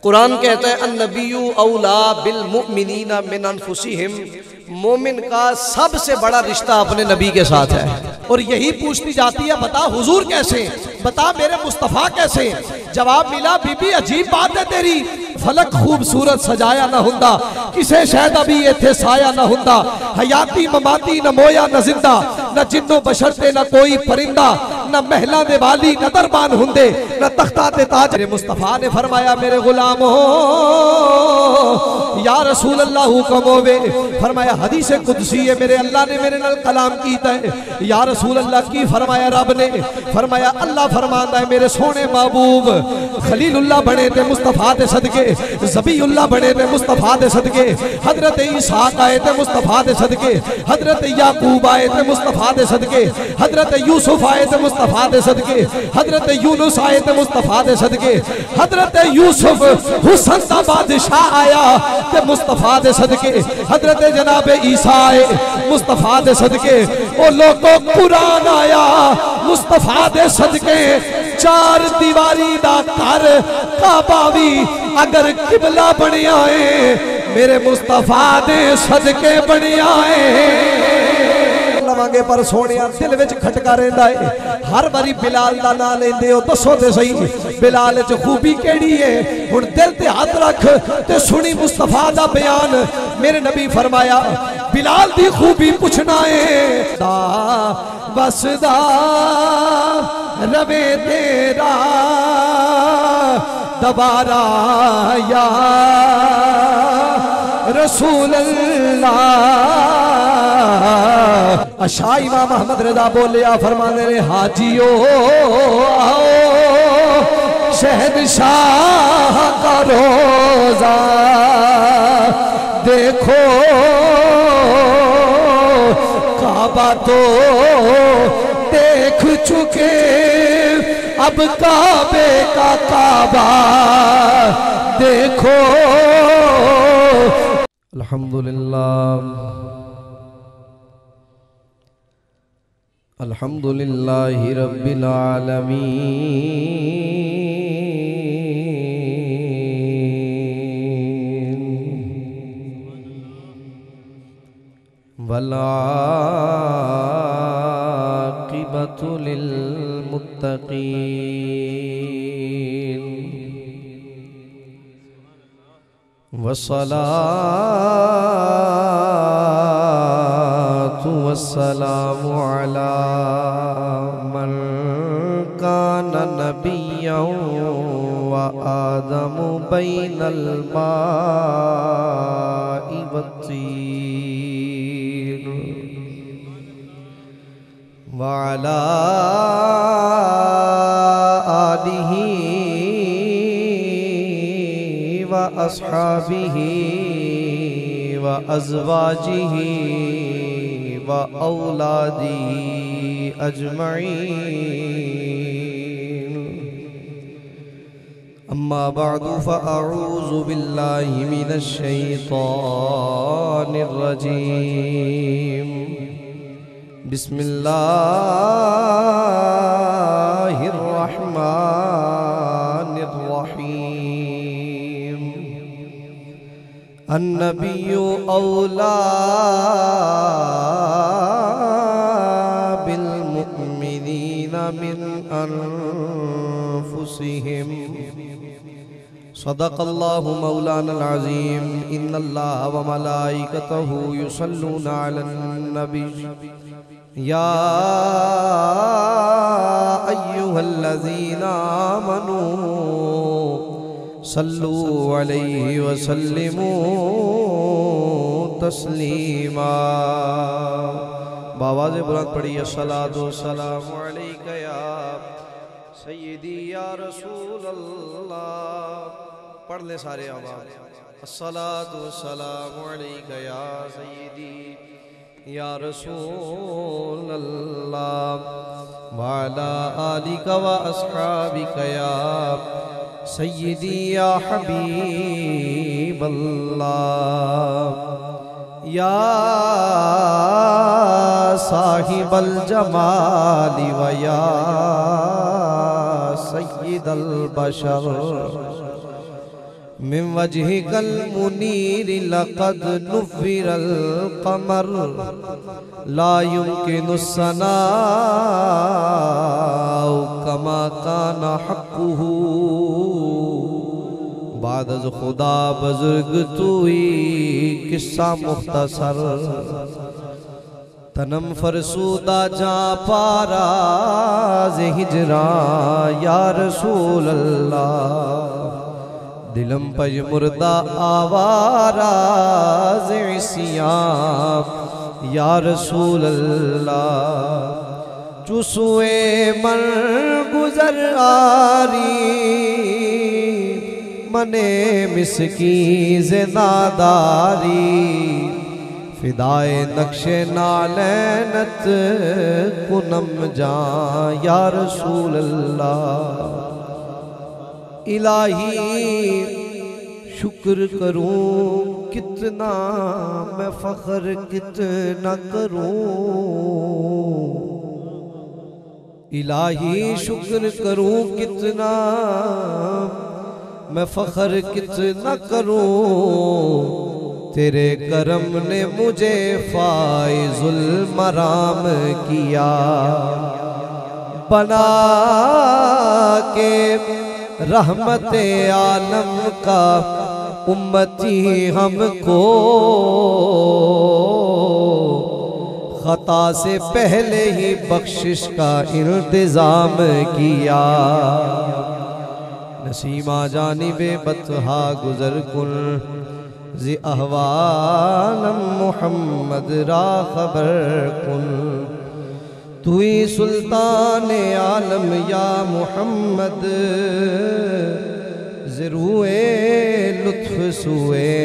कुरान कहता है अन्नबिय्यु OLA bill मुमिनीना मिन अनफुसिहिम, मोमिन का सबसे बड़ा रिश्ता अपने नबी के साथ है। और यही पूछती जाती है बता हुजूर कैसे, बता मेरे मुस्तफ़ा कैसे। जवाब मिला बीबी अजीब बात है तेरी, फलक खूबसूरत सजाया ना हुंदा, किसे शायद अभी इत्थे साया ना हुंदा, हयाती ममाती न मोया न जिंदा, न जिन्नो बशरते न कोई परिंदा, न महला दे वाली न दरबान हुंदे, न तख्ता दे ताज। मुस्तफ़ा ने फरमाया मेरे गुलाम हो या रसूल अल्लाह हुक्म होवे। फरमाया हदीस कुदसी है, मेरे अल्लाह ने मेरे नाल कलाम कीता है। या रसूल अल्लाह की फरमाया रब ने, फरमाया अल्लाह फरमांदा है मेरे सोने महबूब खलीलुल्लाह बने थे मुस्तफ़ा दे सदके, ज़बीउल्लाह बने थे मुस्तफ़ा दे सदके, हजरत इसहाक आए थे मुस्तफ़ा दे सदके, हजरत याकूब आए थे मुस्तफ़ा दे सदके, हजरत यूसुफ आए थे मुस्तफ़ा दे सदके, हजरत यूनुस आए थे मुस्तफ़ा दे सदके, हजरत यूसुफ हुसैन दा बादशाह आया ते मुस्तफ़ा दे सदके, हजरत जनाब ईसा आए मुस्तफ़ा दे सदके, ओ लोगों कुरान आया मुस्तफ़ा दे सदके। चार दीवारी दा घर काबा भी अगर किबला बनिया है मेरे मुस्तफ़ा दे सदके बनिया है। लवांगे पर सोने दिल विच खटका रहिंदा है, हर बारी बिलाल दा नाम लेंदे हो, दसो ते सही बिलाल च खूबी केड़ी है। हुण दिल ते हाथ रख ते सुनी मुस्तफ़ा दा बयान। मेरे नबी फरमाया बिलाल दी खूबी पुछना है, बसदा रवे तेरा दोबारा या रसूल अल्लाह। अशा इमाम अहमद रजा बोलिया फरमाने ने हाजियो आओ शहंशाह का रोजा देखो, काबा तो देख चुके अब काबे का काबा देखो। अल्हम्दुलिल्लाह अल्हम्दुलिल्लाहि रब्बिल आलमीन वल आक़िबतु लिल मुत्तक़ीन वस्सलातु वस्सलामु अला मन काना नबिय्यन व आदमु बैनल माइ वत्तीन व अला आलिहि व अस्हाबिही व अज़वाजिही व औलादी अजमईन। अम्मा बअदु फ़अऊज़ु बिल्लाहि मिनश शैतानिर रजीम। बिस्मिल्लाहिर रहमानिर रहीम। अन्नबिय्यु औला बिल मुमिनीना मिन अनफुसिहिम। सदक़ल्लाहु मौलानल अज़ीम। इन्नल्लाह व मलाइकतहु युसल्लूना अलन नबी या अय्युहल्लज़ीना आमनू सल्लू अलैहि व सल्लिमू तस्लीमा। बावाज़ बुलंद पढ़ी अस्सलातु वस्सलामु अलैका या सय्यदी या रसूल अल्लाह। पढ़ ले सारे आवाज़। अस्सलातु वस्सलामु अलैका या सय्यदी या रसूल अल्लाह व अला आलिका व अस्हाबिका या सय्यदी या हबीब अल्लाह या साहिबल जमाली व या सय्यदल बशर। मिन वजहिकल मुनीर लक़द नुव्विरल क़मर ला युमकिनु सनाउ कमा काना हक़्क़ुहु बाद अज़ खुदा बुज़ुर्ग तुई किस्सा मुख्तसर तनम फरसूदा जा पारा ज़े हिजरा या रसूल अल्लाह दिलम पज मुर्दा आवारा ज़े इस्याम या रसूल अल्लाह चुसुए मन गुजर आरी मने मिसकी ज़े नादारी फिदाए नक्शे नालैनत कुनम जा या रसूल अल्लाह इलाही शुक्र करूं कितना मैं फ़ख्र कितना करूं इलाही शुक्र करूं कितना मैं फ़ख्र कितना करूं तेरे करम ने मुझे फाइजुल मराम किया बना के रहमते आलम का उम्मती हमको खता से पहले ही बख्शिश का इंतजाम किया नसीमा जानिबे बतहा गुजर कुल ज़ी अहवालम मुहम्मद रा खबर कुल तुई सुल्तान आलम या मुहम्मद ज़रूए लुत्फ सुए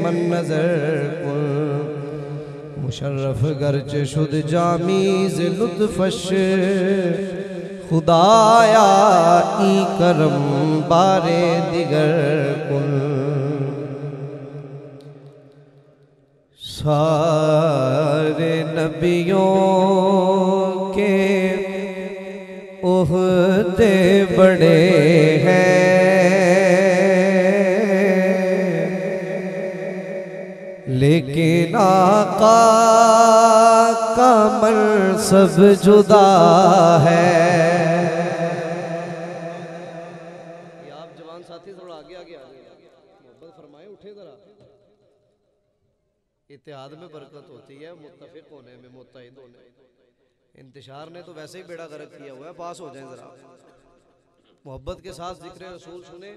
मन नजर कुल मुशर्रफ गर्च शुद जामीज़ लुत्फश खुदाया ई करम बारे दिगर कुल सारे नबियों के ओहदे बड़े हैं लेकिन आका का मनसब जुदा है। आप जवान साथी थोड़ा आगे आगे मोहब्बत फरमाए उठे जरा। इत्तेहाद में बरकत होती है मुत्तफिक होने में मुत्तहिद होने। इंतशार ने तो वैसे ही बेड़ा गर्क किया हुआ है पास हो जाए जरा मोहब्बत के साथ जिक्र रसूल सुने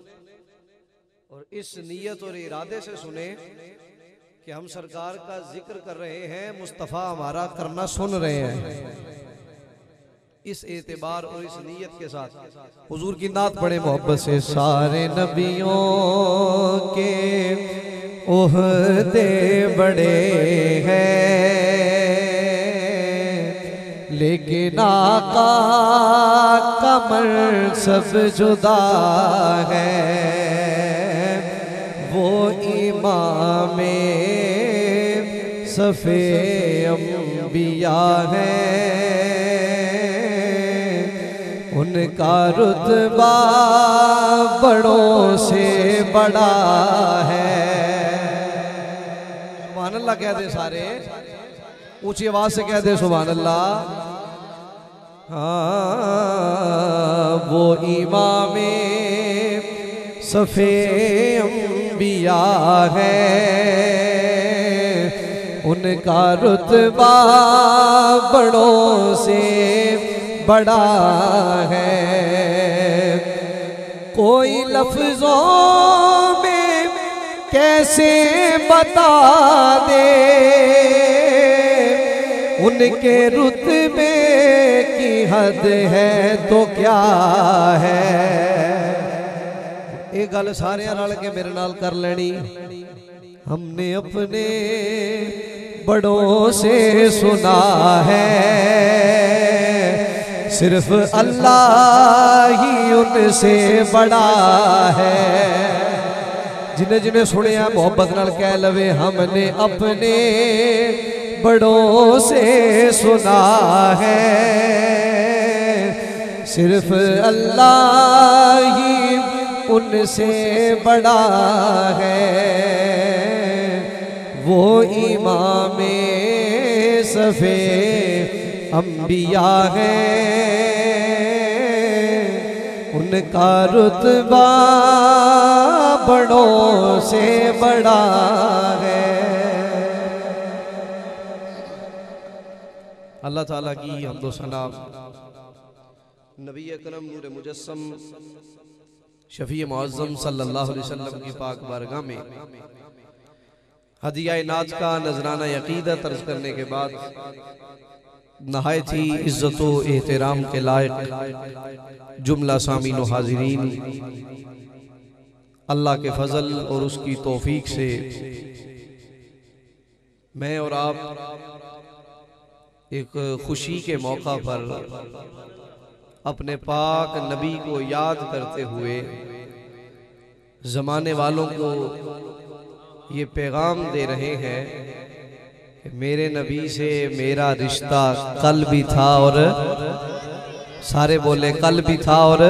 और इस नीयत और इरादे से सुने कि हम सरकार का जिक्र कर रहे हैं मुस्तफ़ा हमारा करना सुन रहे हैं। इस एतबार और इस नीयत के साथ हुजूर की नात पढ़े मोहब्बत से। सारे नबियों के ओहदे बड़े हैं लेकिन आका का मनसब जुदा है। वो इमामे सफ़े अंबिया है उनका रुतबा बड़ों से बड़ा है। सुभान अल्लाह कह दे सारे ऊंची आवाज से कह दे सुभान अल्लाह। हाँ वो इमामे सफ़े अंबिया है उनका रुतबा बड़ों से बड़ा है। कोई लफ्ज़ों में कैसे बता दे उनके रुतबे की हद है तो क्या है। एक गल सारे रल के मेरे नाल कर लेनी। हमने अपने बड़ों से सुना है सिर्फ अल्लाह ही उनसे बड़ा है। जिन्हें जिन्हें सुने मोहब्बत नाल कह लवे हमने अपने बड़ों से सुना है सिर्फ अल्लाह ही उनसे बड़ा है, वो इमामे सफे अंबिया है, उनका रुतबा बड़ों से बड़ा है। अल्लाह ताला की हम्दो सना नबी अकरम नूर मुजस्सम शफी मुअज़्ज़म सल्लल्लाहु अलैहि वसल्लम की पाक बारगाह में हदिया नाज का नजराना अक़ीदत अर्ज करने के बाद नहायत ही इज्जत व एहतराम के लायक जुमला सामीन व हाज़िरीन, अल्लाह के फजल और उसकी तौफीक से मैं और आप एक खुशी के मौका पर अपने पाक नबी को याद करते हुए ज़माने वालों को ये पैगाम दे रहे हैं कि मेरे नबी से मेरा रिश्ता कल भी था, और सारे बोले कल भी था। और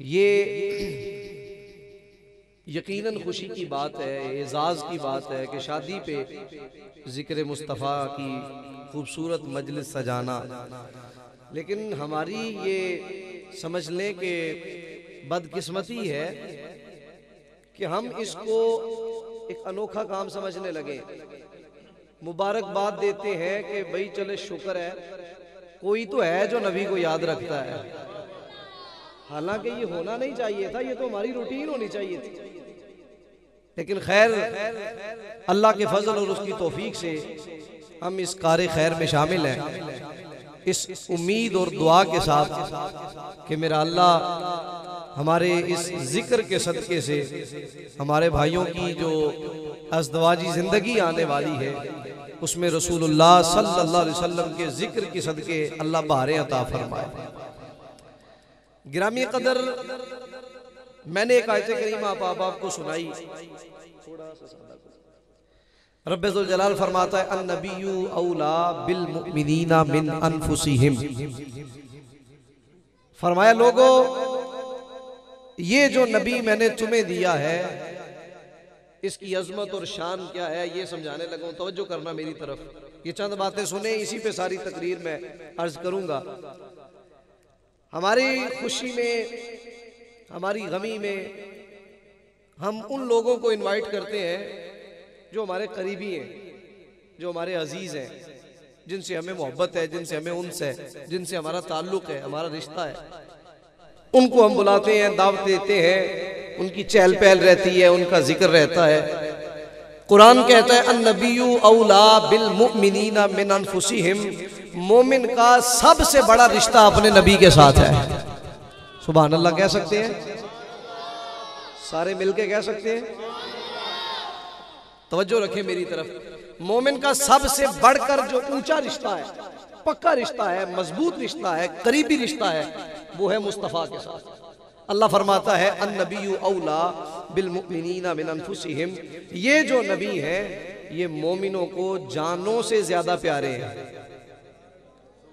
ये यकीनन खुशी की बात है, एजाज़ की बात है कि शादी पे ज़िक्र मुस्तफ़ा की खूबसूरत मजलिस सजाना, लेकिन हमारी ये समझ लें कि बदकिस्मती है कि हम इसको एक अनोखा काम समझने लगे। मुबारकबाद देते हैं कि भाई चले शुक्र है कोई तो है जो नबी को याद रखता है, हालांकि ये होना नहीं चाहिए था, ये तो हमारी रूटीन होनी चाहिए थी। लेकिन खैर अल्लाह के फजल और उसकी तौफीक से हम इस कार खैर में शामिल हैं, इस उम्मीद और दुआ के साथ कि मेरा अल्लाह हमारे इस जिक्र के सदके से हमारे भाइयों की जो अज़दवाजी ज़िंदगी आने वाली है उसमें रसूलुल्लाह सल्लल्लाहु अलैहि वसल्लम के जिक्र के सदके अल्लाह बहारें अता फरमाए। गिरामी कदर, मैंने एक आयत करीमा आपको सुनाई, रब्बुल जलाल फरमाता है अन्नबिय्यु औला बिल मुमिनीना मिन अनफुसिहिम। फरमाया लोगों, ये जो नबी मैंने तुम्हें दिया है इसकी अजमत और शान क्या है ये समझाने लगा हूं। तवज्जो करना मेरी तरफ, ये चंद बातें सुने, इसी पे सारी तकरीर में अर्ज करूंगा। हमारी खुशी में, हमारी गमी में हम उन लोगों को इनवाइट करते हैं जो हमारे करीबी हैं, जो हमारे अजीज हैं, जिनसे हमें मोहब्बत है, जिनसे हमें उनस है, जिनसे हमारा ताल्लुक है, हमारा रिश्ता है। उनको हम बुलाते हैं, दावत देते हैं, उनकी चहल पहल रहती है, उनका जिक्र रहता है। कुरान कहता है अन्नबिय्यु औला बिल मुमिनीना मिन अनफुसिहिम, मोमिन का सबसे बड़ा रिश्ता अपने नबी के साथ है। सुभान अल्लाह कह सकते हैं? सारे मिलके कह सकते हैं? तवज्जो रखें मेरी तरफ। मोमिन का सबसे बढ़कर जो ऊंचा रिश्ता है, पक्का रिश्ता है, मजबूत रिश्ता है, करीबी रिश्ता है, वो है मुस्तफ़ा के साथ। अल्लाह फरमाता है अन्नबिय्यु औला बिल मुमिनीना मिन अनफुसिहिम, ये जो नबी है ये मोमिनों को जानों से ज्यादा प्यारे हैं,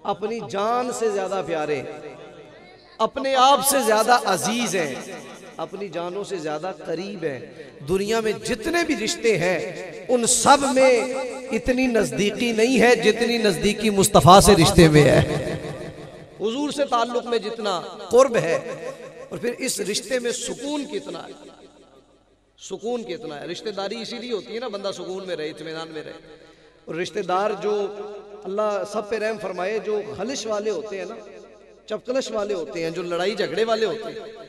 अपनी जान से ज्यादा प्यारे, अपने आप से ज्यादा अजीज हैं, अपनी जानों से ज्यादा करीब हैं। दुनिया में जितने भी रिश्ते हैं उन सब में इतनी नजदीकी नहीं है जितनी नजदीकी मुस्तफ़ा से रिश्ते में है। हुजूर से ताल्लुक में जितना कुर्ब है, और फिर इस रिश्ते में सुकून कितना है, सुकून कितना है। रिश्तेदारी इसीलिए होती है ना, बंदा सुकून में रहे, इत्मीनान में रहे। और रिश्तेदार जो अल्लाह सब पे रहम फरमाए, जो खलिश वाले होते हैं ना, चपकलश वाले होते हैं, जो लड़ाई झगड़े वाले होते हैं,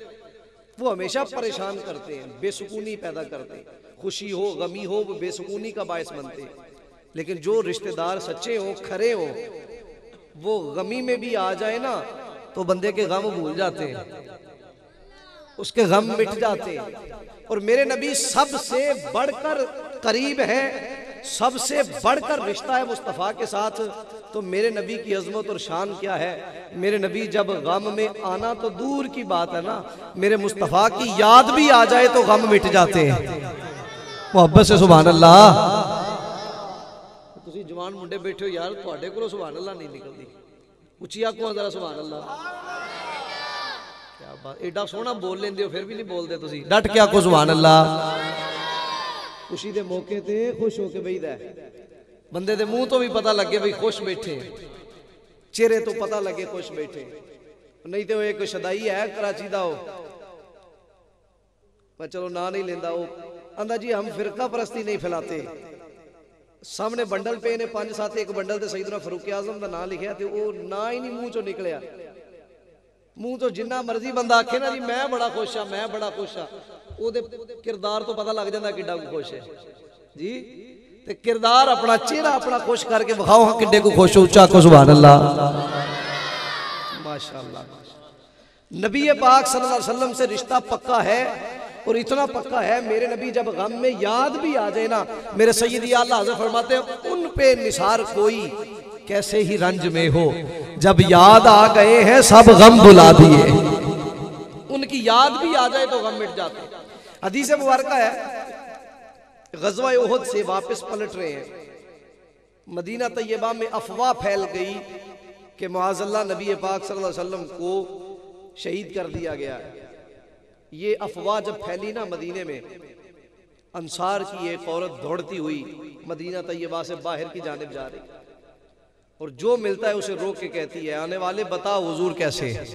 वो हमेशा परेशान करते हैं, बेसुकूनी पैदा करते हैं। खुशी हो, गमी हो, वो बेसुकूनी का बायस बनते हैं। लेकिन जो रिश्तेदार सच्चे हो, खरे हो, वो गमी में भी आ जाए ना तो बंदे के गम भूल जाते हैं, उसके गम मिट जाते हैं। और मेरे नबी सबसे बढ़कर करीब है, सबसे बढ़कर रिश्ता है मुस्तफ़ा के साथ। तो मेरे नबी की अजमत और शान क्या है। मेरे नबी जब गम में आना तो दूर की बात है ना, मेरे मुस्तफ़ा की याद भी आ जाए तो गम मिट जाते हैं। मोहब्बत से सुभान अल्लाह। तुसी जवान मुंडे बैठे हो यार, तुहाडे कोलों सुभान अल्लाह नहीं निकलती। उच्ची आखो जरा सुभान अल्लाह। क्या एडा सोहना बोल लेंदे हो फिर भी नहीं बोलते तुसी, डट के आखो सुभान अल्लाह। खुशी दे मौके ते खुश होके बैठदा है, बंदे दे मुंह तो भी पता लगे भाई खुश बैठे, चेहरे तो पता लगे खुश बैठे। नहीं तो एक शदाई है कराची दा, मैं चलो ना नहीं लेंदा, वो आंदा जी हम फिरका परस्ती नहीं फैलाते। सामने बंडल पे ने 5-7 एक बंडल ते सईदना फरूक आजम दा नाम लिखिया ते वो ना ही नहीं मुंह चो निकलिया। मुंह तो जिन्ना मर्जी बंदा आखे ना जी मैं बड़ा खुश हाँ, मैं बड़ा खुश हाँ, ओदे किरदार तो पता लग जाता किड्डा खुश है जी। ते किरदार अपना चेहरा अपना खुश करके विखाओ हाँ किड्डे को खुश हो, उच्चा को सुभान अल्लाह माशाअल्लाह। नबी पाक सल्लल्लाहु अलैहि वसल्लम से रिश्ता पक्का है, और इतना पक्का है मेरे नबी जब गम में याद भी आ जाए ना, मेरे सैयदी आला हज़रत फरमाते हैं उन पे निसार कोई कैसे ही रंज में हो, जब याद आ गए हैं सब गम भुला दिए। उनकी याद भी आ जाए तो गम मिट जाते। हदीस मुबारक है, गज़वा उहद से वापस पलट रहे हैं, मदीना तैयबा में अफवाह फैल गई कि मुआज़ल्लाह नबी पाक सल्लल्लाहु अलैहि वसल्लम को शहीद कर दिया गया है। ये अफवाह जब फैली ना मदीने में, अंसार की एक औरत दौड़ती हुई मदीना तैयबा से बाहर की जानिब जा रही, और जो मिलता है उसे रोक के कहती है आने वाले बताओ हुजूर कैसे है,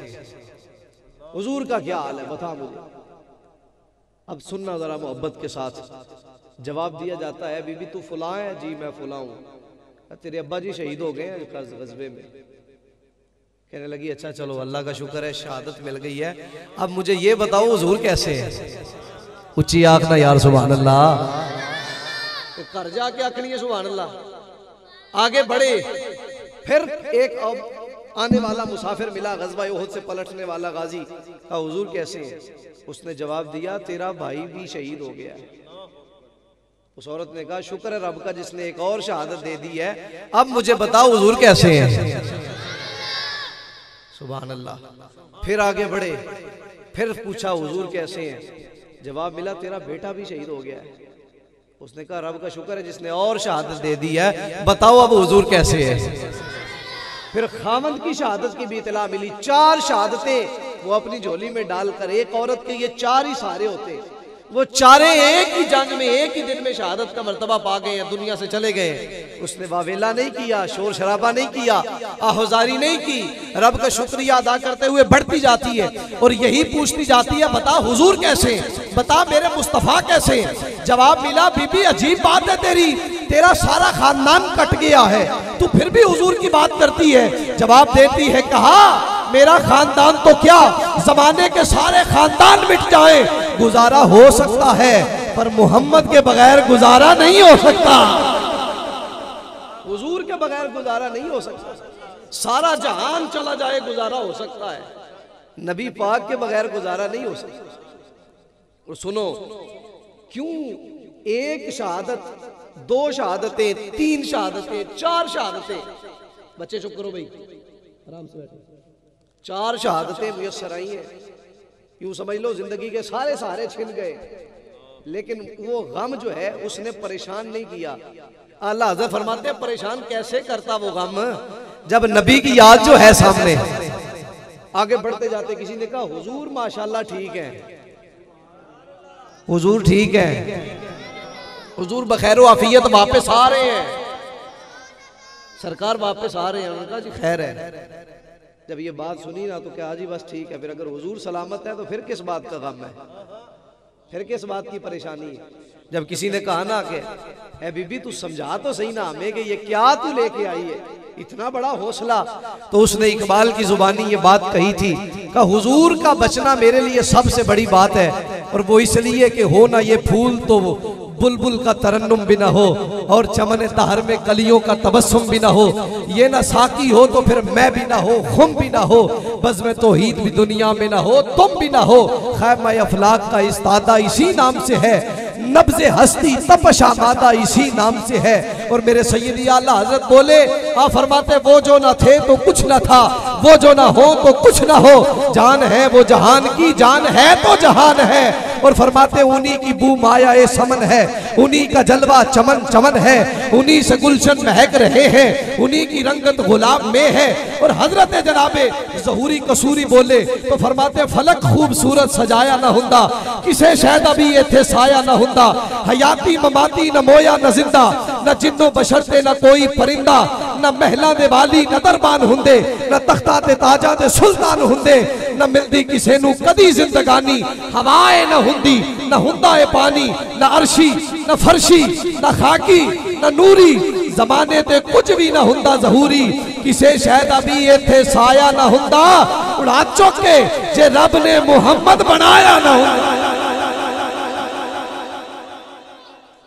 हुजूर का क्या हाल है बता मुझे। अब सुनना जरा मोहब्बत के साथ, जवाब दिया जाता है बीबी तू फुला है, जी मैं फुला हूँ, तेरे अब्बा जी शहीद हो गए हैं गज़वे में। कहने लगी अच्छा चलो अल्लाह का शुक्र है शहादत मिल गई है, अब मुझे ये बताओ हुजूर कैसे है। उच्ची आंख ना यार सुभान अल्लाह, तो घर जाके आखनी है सुभान अल्लाह। आगे बढ़े, फिर एक आने वाला मुसाफिर मिला गज़वा उहद से पलटने वाला गाजी, कहा हुजूर कैसे है। उसने जवाब दिया तेरा भाई भी शहीद हो गया है। उस औरत ने कहा शुक्र है रब का जिसने एक और शहादत दे दी है, अब मुझे बताओ हुजूर कैसे हैं। सुभान अल्लाह। फिर आगे बढ़े, फिर पूछा हुजूर कैसे हैं, जवाब मिला तेरा बेटा भी शहीद हो गया है। उसने कहा रब का शुक्र है जिसने और शहादत दे दी है, बताओ अब हुजूर कैसे है। फिर खामंद की शहादत की भी इतला मिली, 4 शहादतें वो अपनी झोली में डालकर, एक औरत के ये 4 ही सहारे होते, वो चारे एक ही जंग में एक ही दिन में शहादत का मर्तबा पा गए हैं, दुनिया से चले गए। उसने वावेला नहीं किया, शोर शराबा नहीं किया, आहुजारी नहीं की, रब का शुक्रिया अदा करते हुए बढ़ती जाती है और यही पूछती जाती है बता हुजूर कैसे, बता मेरे मुस्तफ़ा कैसे। जवाब मिला बीबी अजीब बात है तेरी, तेरा सारा खानदान कट गया है, तू फिर भी हुजूर की बात करती है। जवाब देती है कहा मेरा खानदान तो क्या जमाने के सारे खानदान मिट जाए, गुजारा हो सकता है पर मोहम्मद के बगैर गुजारा नहीं हो सकता। हुजूर के बगैर गुजारा नहीं हो सकता, सारा जहान चला जाए गुजारा हो सकता है, नबी पाक के बगैर गुजारा नहीं हो सकता। और सुनो क्यों एक शहादत, 2 शहादतें, 3 शहादतें, 4 शहादतें, बच्चे चुप करो भाई आराम से बैठो, 4 शहादतें मुयस्सर आई हैं। यूं समझ लो जिंदगी के सारे सहारे छिन गए, लेकिन वो गम जो है उसने परेशान नहीं किया। आला हज़रत फरमाते हैं परेशान कैसे करता वो गम, जब नबी की याद जो है सामने। आगे बढ़ते जाते किसी ने कहा हुजूर माशाल्लाह ठीक है, हुजूर ठीक है, हुजूर बखैर आफियत वापस आ रहे हैं, सरकार वापस आ रहे हैं। उन्होंने कहा जी खैर है। जब ये बात सुनी ना तो क्या जी बस ठीक है, फिर अगर हुजूर सलामत है तो फिर किस बात का गम है, फिर किस बात की परेशानी है। जब किसी ने कहा ना कि ए बीबी तू समझा तो सही ना हमें कि ये क्या तू लेके आई है, इतना बड़ा हौसला, तो उसने इकबाल की जुबानी ये बात कही थी कि हुजूर का बचना मेरे लिए सबसे बड़ी बात है, और वो इसलिए कि हो ना ये फूल तो वो बुलबुल का तरन्नुम भी ना हो, और चमन तहर में कलियों का तबस्सुम भी ना हो, ये ना साकी हो तो फिर मैं भी ना हो, खुम भी ना हो, बस में तौहीद भी दुनिया में ना हो, तुम भी ना हो। खैमा अफलाक का इस्तादा इसी नाम से है, नब्ज़े हस्ती तपश आमादा इसी नाम से है। और मेरे सैयदी आला हजरत बोले, आप फरमाते वो जो ना थे तो कुछ ना था, वो जो ना हो तो कुछ ना हो, जान है वो जहान की, जान है तो जहान है, और फरमाते उन्हीं की बू माया ए समन है, उन्हीं का जलवा चमन चमन है, उन्हीं से गुलशन महक रहे हैं, उन्हीं की रंगत गुलाब में है। और हजरत जनाबे ज़हूरी कसूरी बोले तो फरमाते फलक खूबसूरत सजाया ना हुंदा, किसे शायद अभी ये थे साया ना हुंदा, हयाती ममाती न मोया न जिंदा, न जिन्नो बशरते न कोई परिंदा, न महला दे वाली न दरबान हुंदे, न तख्ता ते ताजा दे सुल्तान हुंदे, न मिलदी किसे नू कदी जिंदगानी, हवाए न हुंदी न हुंदा ए पानी, न अर्शी न फरशी न खाकी न नूरी, जमाने ते कुछ भी न हुंदा ज़हूरी, किसे शायद अभी ये थे साया न हुंदा, उड़ा चौके जे रब ने मुहम्मद बनाया न हुंदा,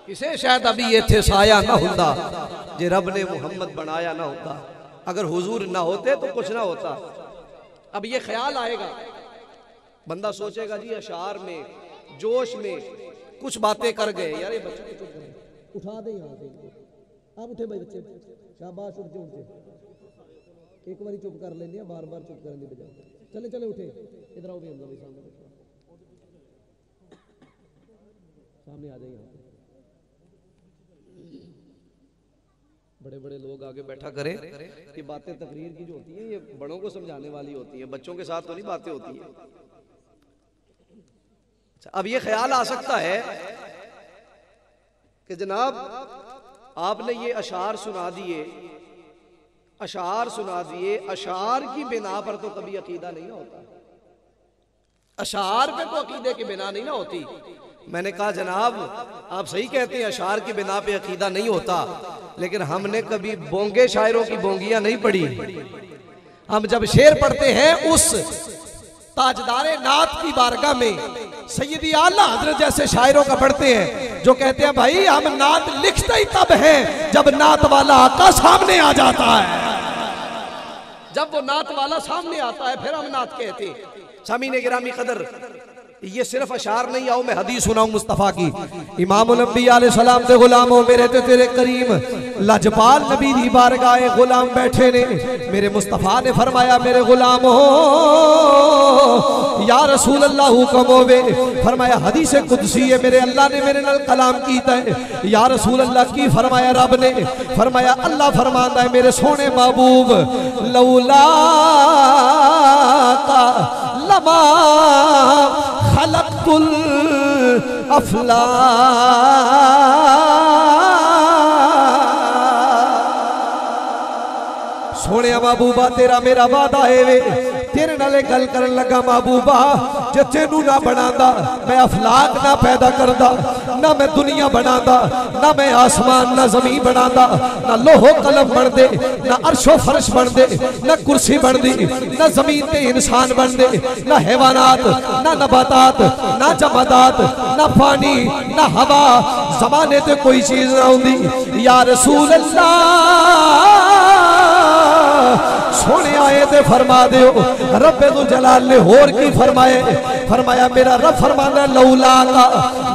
किसे शायद अभी ये थे साया न हुंदा, जे रब ने मुहम्मद बनाया ना होता। अगर हुजूर ना होते तो कुछ ना होता। अब ये ख्याल आएगा, बंदा सोचेगा जी अशार में जोश में कुछ बातें कर गए, यार ये बच्चे को चुप करें, उठा दे यहाँ से, आप उठे भाई बच्चे, शाबाश उठ उठे, एक बार चुप कर लेंगे, बार बार चुप करने बजाय, चले चले उठे, इधर आओ भी हम लोग सामने आ जाइए। बड़े बड़े लोग आगे बैठा करें, ये बातें तकरीर की जो होती हैं ये बड़ों को समझाने वाली होती हैं, बच्चों के साथ तो नहीं बातें होती हैं। अच्छा, अब ये ख्याल आ सकता है कि जनाब आपने ये अशार सुना दिए, अशार सुना दिए, अशार की बिना पर तो कभी अकीदा नहीं ना होता, अशार पे तो अकीदे की बिना नहीं ना होती। मैंने कहा जनाब आप सही कहते हैं अशार की बिना पे अकीदा नहीं होता, लेकिन हमने कभी बोंगे शायरों की बोंगियां नहीं पढ़ी। हम जब शेर पढ़ते हैं उस ताजदारे नात की बारगाह में सैयदी आला हजरत जैसे शायरों का पढ़ते हैं, जो कहते हैं भाई हम नात लिखते ही तब हैं जब नात वाला आका सामने आ जाता है, जब वो नात वाला सामने आता है फिर हम नात कहते हैं। सामीने गिरामी कदर, ये सिर्फ अशार नहीं, आओ मैं हदीस सुनाऊं मुस्तफ़ा की। इमामुल अंबिया अलैहि सलाम दे गुलामों मेरे ते तेरे करीम लजपाल नबी दी बारगाह गुलाम बैठे ने, मेरे मुस्तफ़ा ने फरमाया मेरे गुलामों या रसूल अल्लाह हुक्म होवे, फरमाया हदीस कुदसी है, मेरे अल्लाह ने मेरे नाल कलाम कीता है। या रसूल अल्लाह की फरमाया रब ने, फरमाया अल्लाह फरमांदा है मेरे सोने महबूब लौला का लमा खलक़तुल अफला, सोने महबूबा तेरा मेरा वादा है वे, तेरे नाले गल कर लगा महबूबा, जे तेनू ना बनांदा मैं अफलाक ना पैदा करदा, ना मैं दुनिया बनांदा, ना मैं आसमान ना जमीन बनांदा, ना लोहो कलम बन दे, ना अर्शो फर्श बन दे, ना कुर्सी बन दी, ना जमीन ते इंसान बन दे, ना हैवानात ना नबातात ना जमादात ना पानी ना हवा, जमाने ते कोई चीज ना होंदी। या रसूल अल्लाह सोने आए ते फरमा दियो, रब्बे तू जलाल ने होर की फरमाए, फरमाया मेरा रब फरमाना लौला का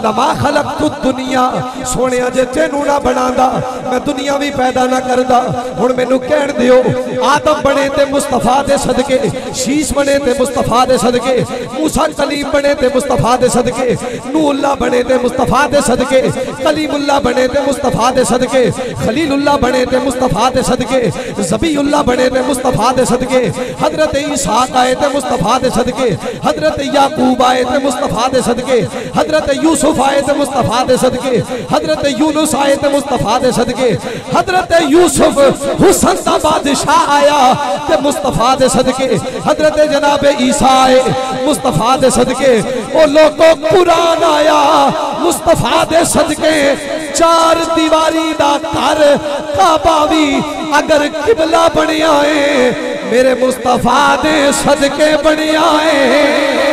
लमा खलक़तु दुनिया, सोने जे तेनू ना बनांदा मैं दुनिया भी पैदा ना करदा। हुण मैनू कहण दियो आदम बने ते मुस्तफा दे सदके, शीश बने ते मुस्तफा दे सदके, मूसा कलीम बने ते मुस्तफा दे सदके, नूहुल्लाह बने ते मुस्तफा दे सदके, कलीमुल्लाह बने ते मुस्तफा दे सदके, खलीलुल्लाह बने ते मुस्तफा दे सदके, ज़बीउल्लाह बने ते मुस्तफा दे सदके, हजरत इसहाक आए थे मुस्तफा दे सदके, हजरत याकूब आए थे मुस्तफा दे सदके, हजरत यूसुफ आए थे मुस्तफा दे सदके, हजरत यूनुस आए थे मुस्तफा दे सदके, हजरत यूसुफ हुसैन दा बादशाह आया ते मुस्तफा दे सदके, हजरत जनाबे ईसा आए मुस्तफा दे सदके, ओ लोगों कुरान आया मुस्तफा दे सदके, चार दीवारी दा घर काबा भी अगर किबला बनिया है मेरे मुस्तफा दे सदके बनिया है।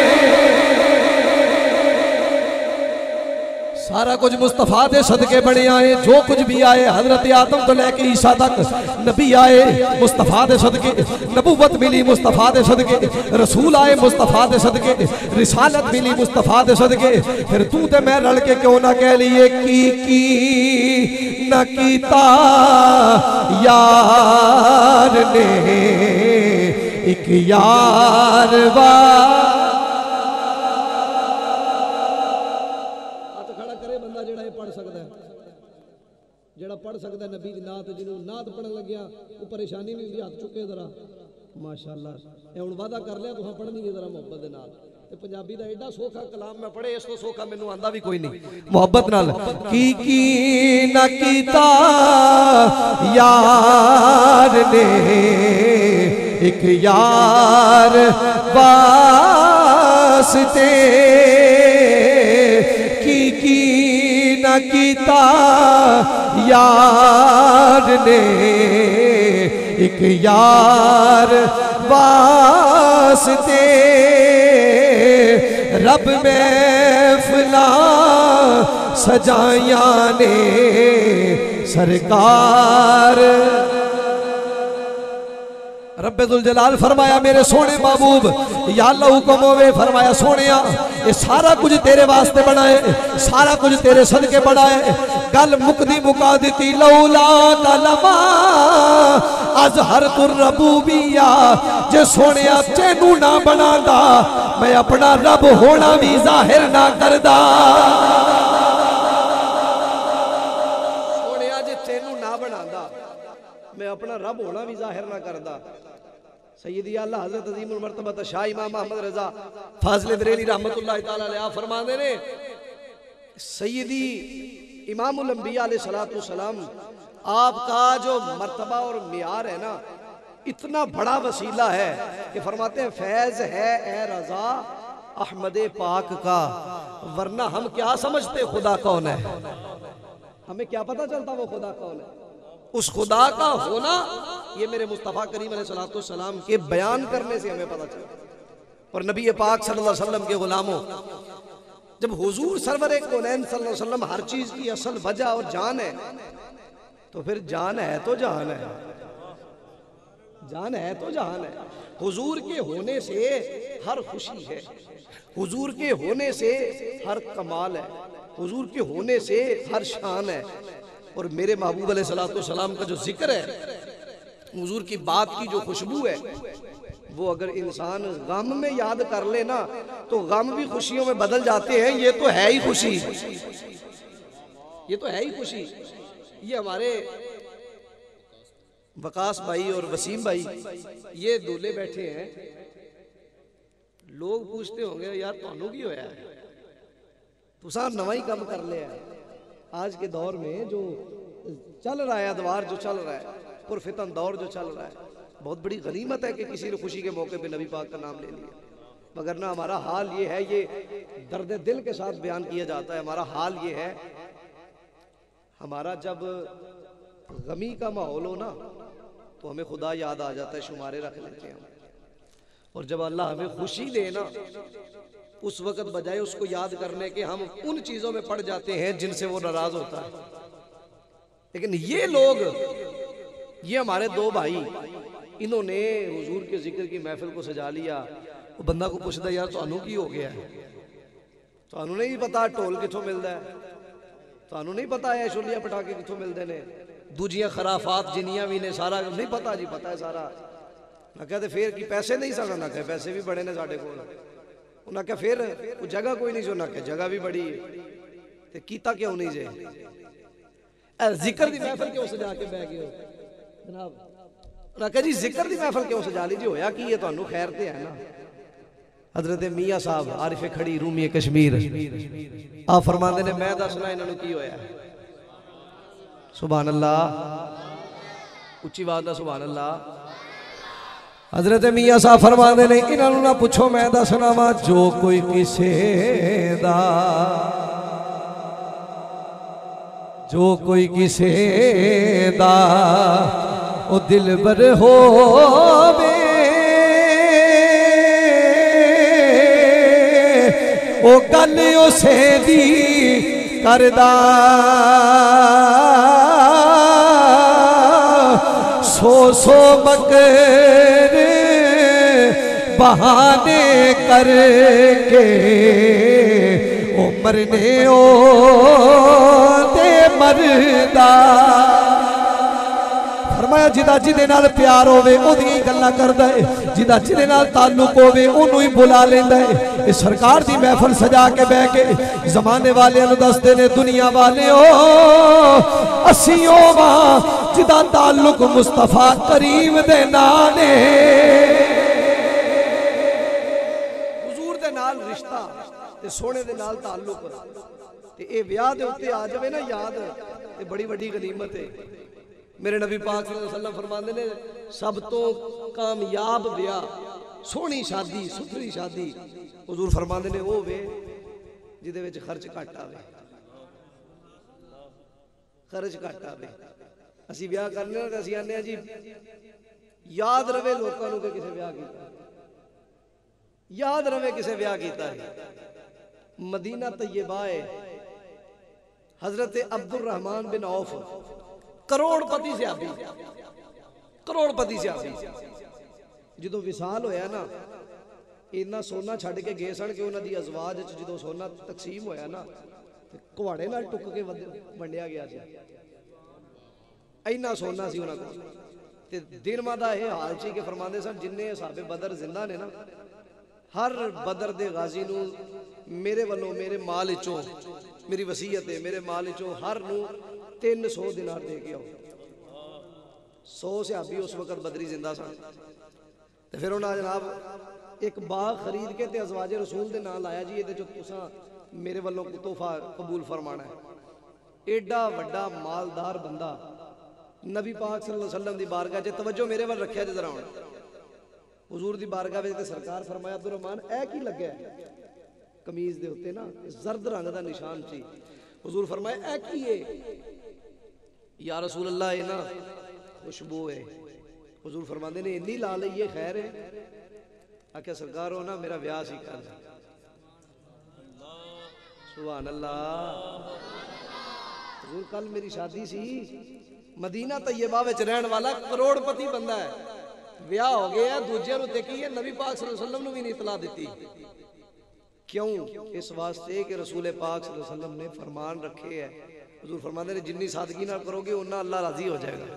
सारा कुछ मुस्तफा दे सदके बने आए, जो कुछ भी आए हजरत आदम तो लेके ईसा तक नबी आए मुस्तफा दे सदके, नबूवत मिली मुस्तफा दे सदके, रसूल आए मुस्तफा दे सदके, रिसालत मिली मुस्तफा दे सदके। फिर तू ते मैं रल के क्यों ना कह लिए की न कीता यार ने एक यार वा पढ़ सकता है? जेड़ा पढ़ सकता है नबी दी नात, जिन्होंने नात पढ़न लग्या वो परेशानी नहीं होंदी, हाथ चुके जरा माशाअल्लाह। ये हुण वादा कर लिया तुहां पढ़नी है जरा मोहब्बत दे नाल। ते पंजाबी दा एडा सौखा कलाम मैं पढ़े, इस तो सौखा मैनू आंदा भी कोई नहीं। मोहब्बत नाल की ना कीता यार ने, एक यार वास्ते की ना कीता यार ने, एक यार वास्ते रब महफिला सजाया ने सरकार। रब्बुल जलाल फरमाया मेरे सोने महबूब या अल्लाह हुक्म होवे, फरमाया सोनिया ये सारा कुछ तेरे वास्ते बनाए, सारा कुछ तेरे सदके बनाए। गल मुकदी मुका दी लौला कलमा अजहर तुर रबूबिया, जे सोनिया तेनू ना बनादा मैं अपना रब होना भी जाहिर ना करदा। सोनिया जे तेनू ना बनादा मैं अपना रब होना भी जाहिर ना करदा। सैयदी आला हज़रत अज़ीमुल मर्तबा शाह इमाम अहमद रज़ा फाज़िल बरेली रहमतुल्लाह तआला अलैह फरमाते ने, सैयदी इमामुल अंबिया अलैहिस्सलातु वस्सलाम आपका जो मर्तबा और मियार है ना, इतना बड़ा वसीला है कि फरमाते हैं फैज़ है ए रज़ा अहमद पाक का, वरना हम क्या समझते खुदा कौन है, हमें क्या पता चलता वो खुदा कौन है। उस खुदा का होना ये मेरे मुस्तफ़ा करीम अलैहिस्सलाम के बयान करने से हमें पता चला। और नबी पाक सल्लल्लाहु अलैहि वसल्लम के गुलामों, जब हुजूर सरवर कौनैन सल्लल्लाहु अलैहि वसल्लम हर चीज की असल वजह और जान है, तो फिर जान है तो जहान है, जान है तो जहान है। हुजूर के होने से हर खुशी है, हुजूर के होने से हर कमाल है, हुजूर के होने से हर शान है। और मेरे महबूब अलैहिस्सलाम का जो जिक्र है, हुजूर की बात की जो खुशबू है, वो अगर इंसान गम में याद कर ले ना तो गम भी खुशियों में बदल जाते हैं। ये तो है ही खुशी, ये तो है ही खुशी। ये हमारे वकास भाई और वसीम भाई ये दूल्हे बैठे हैं, लोग पूछते होंगे यार तुहानू की होया है, तुसा नवा ही कम कर लिया। आज के दौर में जो चल रहा है, अदवार जो चल रहा है, पुरफितन दौर जो चल रहा है, बहुत बड़ी गनीमत है कि किसी ने खुशी के मौके पे नबी पाक का नाम ले लिया। मगर ना हमारा हाल ये है, ये दर्द दिल के साथ बयान किया जाता है, हमारा हाल ये है, हमारा जब गमी का माहौल हो ना तो हमें खुदा याद आ जाता है, शुमारे रख लेते हैं हम। और जब अल्लाह हमें खुशी दे ना, उस वक्त बजाय उसको याद करने के हम उन चीजों में पड़ जाते हैं जिनसे वो नाराज होता है। लेकिन ये लोग, ये हमारे दो भाई, इन्होंने हुजूर के जिक्र की महफिल को सजा लिया। वो बंदा को पूछता यार तुहानू की हो गया है, तुहानू नहीं पता ढोल किथों मिलता है, तुहानू नहीं पता है छोलिया पटाके किथों मिलते हैं, दूजियां खराफात जिनियां भी ने, सारा नहीं पता जी, पता है सारा। ना कहते फिर की पैसे नहीं सकता, ना कहे पैसे भी बड़े ने साढ़े को, उन्हें क्या फिर वो जगह कोई नहीं, जो ना कहे जगह भी बड़ी है, तो कीता क्यों नहीं जे जिक्र दी महफिल क्यों सजा के बह गए हो जनाब, ना कहे जी जिक्र दी महफिल क्यों सजा ली जी, होया की है तुहानू खैर ते है ना। हजरत मियाँ साहब आरिफे खड़ी रूमी कश्मीर आप फरमाते ने मैं दसना इन्होंने की होया। सुभान अल्लाह, उच्ची बात दा सुभान अल्लाह। हजरत मियाँ साहब फरमाते ने इन्हों ना पूछो मैं दसना वा, जो कोई किसे दा, जो कोई किसे दा ओ दिलबर होवे, ओ गल उसे दी करदा, सो सो मकर बहाने करके ओ मरने ओ दे मरदा। फरमाया जिदा जिदे नाल प्यार होवे ओदियां ही गल्लां करदा है, जिदा जिदे नाल ताल्लुक होवे ओनू ही बुला लेंदा है। इस सरकार दी महफिल सजा के बह के जमाने वाले नूं दसदे ने दुनिया वाले ओ असी ओवा जिदा ताल्लुक मुस्तफा करीम दे नाल है। हुजूर दे नाल रिश्ता ते सोने दे नाल ताल्लुक ते ए ब्याह दे उत्ते आ जावे ना याद ते बड़ी वड्डी गनीमत है। मेरे नबी पाक सल्लल्लाहु अलैहि वसल्लम फरमांदे ने सब तो कामयाब ब्याह सोहनी शादी सुथरी शादी हुजूर फरमांदे ने वो वे जिदे विच खर्च घट आवे, खर्च घट आवे। असी ब्याह करने ना असी आने जी याद रवे लोगों को किसे ब्याह किया, याद रवे किसे ब्याह किया है। मदीना तैयबा है, हजरत अब्दुल रहमान बिन औफ करोड़पति सहाबी, करोड़पति सहाबी जो विसाल होया ना इन्ना सोना छड़ के गए सन कि उन्होंने अजवाज जो सोना तकसीम होया ना कुहाड़े नाल टुक के वंडिया गया सी, इन्ना सोना सी उन्होंने को। दिन मादा यह हाल सी कि फरमाते सन जिन्ने साहबे बदर जिंदा ने ना हर बदर दे गाजी नूं मेरे वालों मेरे माल चों मेरी वसीयत है, मेरे माल चों हर नूं 300 दिनार दे के आओ। 100 सहाबी उस वक्त बदरी जिंदा सन। तो फिर उन्होंने जनाब एक बाग खरीद के ते अज़वाजे रसूल दे नाल लाया जी ये तुसां मेरे वालों तोहफा कबूल फरमाना है। एडा वड्डा मालदार बंदा नबी पाक सल्लल्लाहु अलैहि वसल्लम दी बारगाह च तवज्जो मेरे वाल रखिया जरा हुण हुजूर दी बारगाह विच ते सरकार फरमाया अब्दुल रहमान ऐ की लग्या कमीज दे उत्ते ना जर्द रंग दा निशान सी। हुजूर फरमाया ऐ की है या रसूल अल्लाह ये ना खुशबू है। हुजूर फरमाते ने इन्नी ला लईए खैर है। आख्या सरकार हो ना मेरा ब्याह सी कल। सुभान अल्लाह। हुजूर कल मेरी शादी सी, मदीना तैयबा विच रहन वाला करोड़पति बंदा है, ब्याह हो गया दूजे नूं देखी है नबी पाक सल्लल्लाहु अलैहि वसल्लम नूं भी नहीं इतला दी। क्यों? इस वास्ते कि रसूल पाक सल्लल्लाहु अलैहि वसल्लम ने फरमान रखे है। हुजूर फरमाते हैं जिन्नी सादगी नाल करोगे उन्ना अल्लाह राजी हो जाएगा।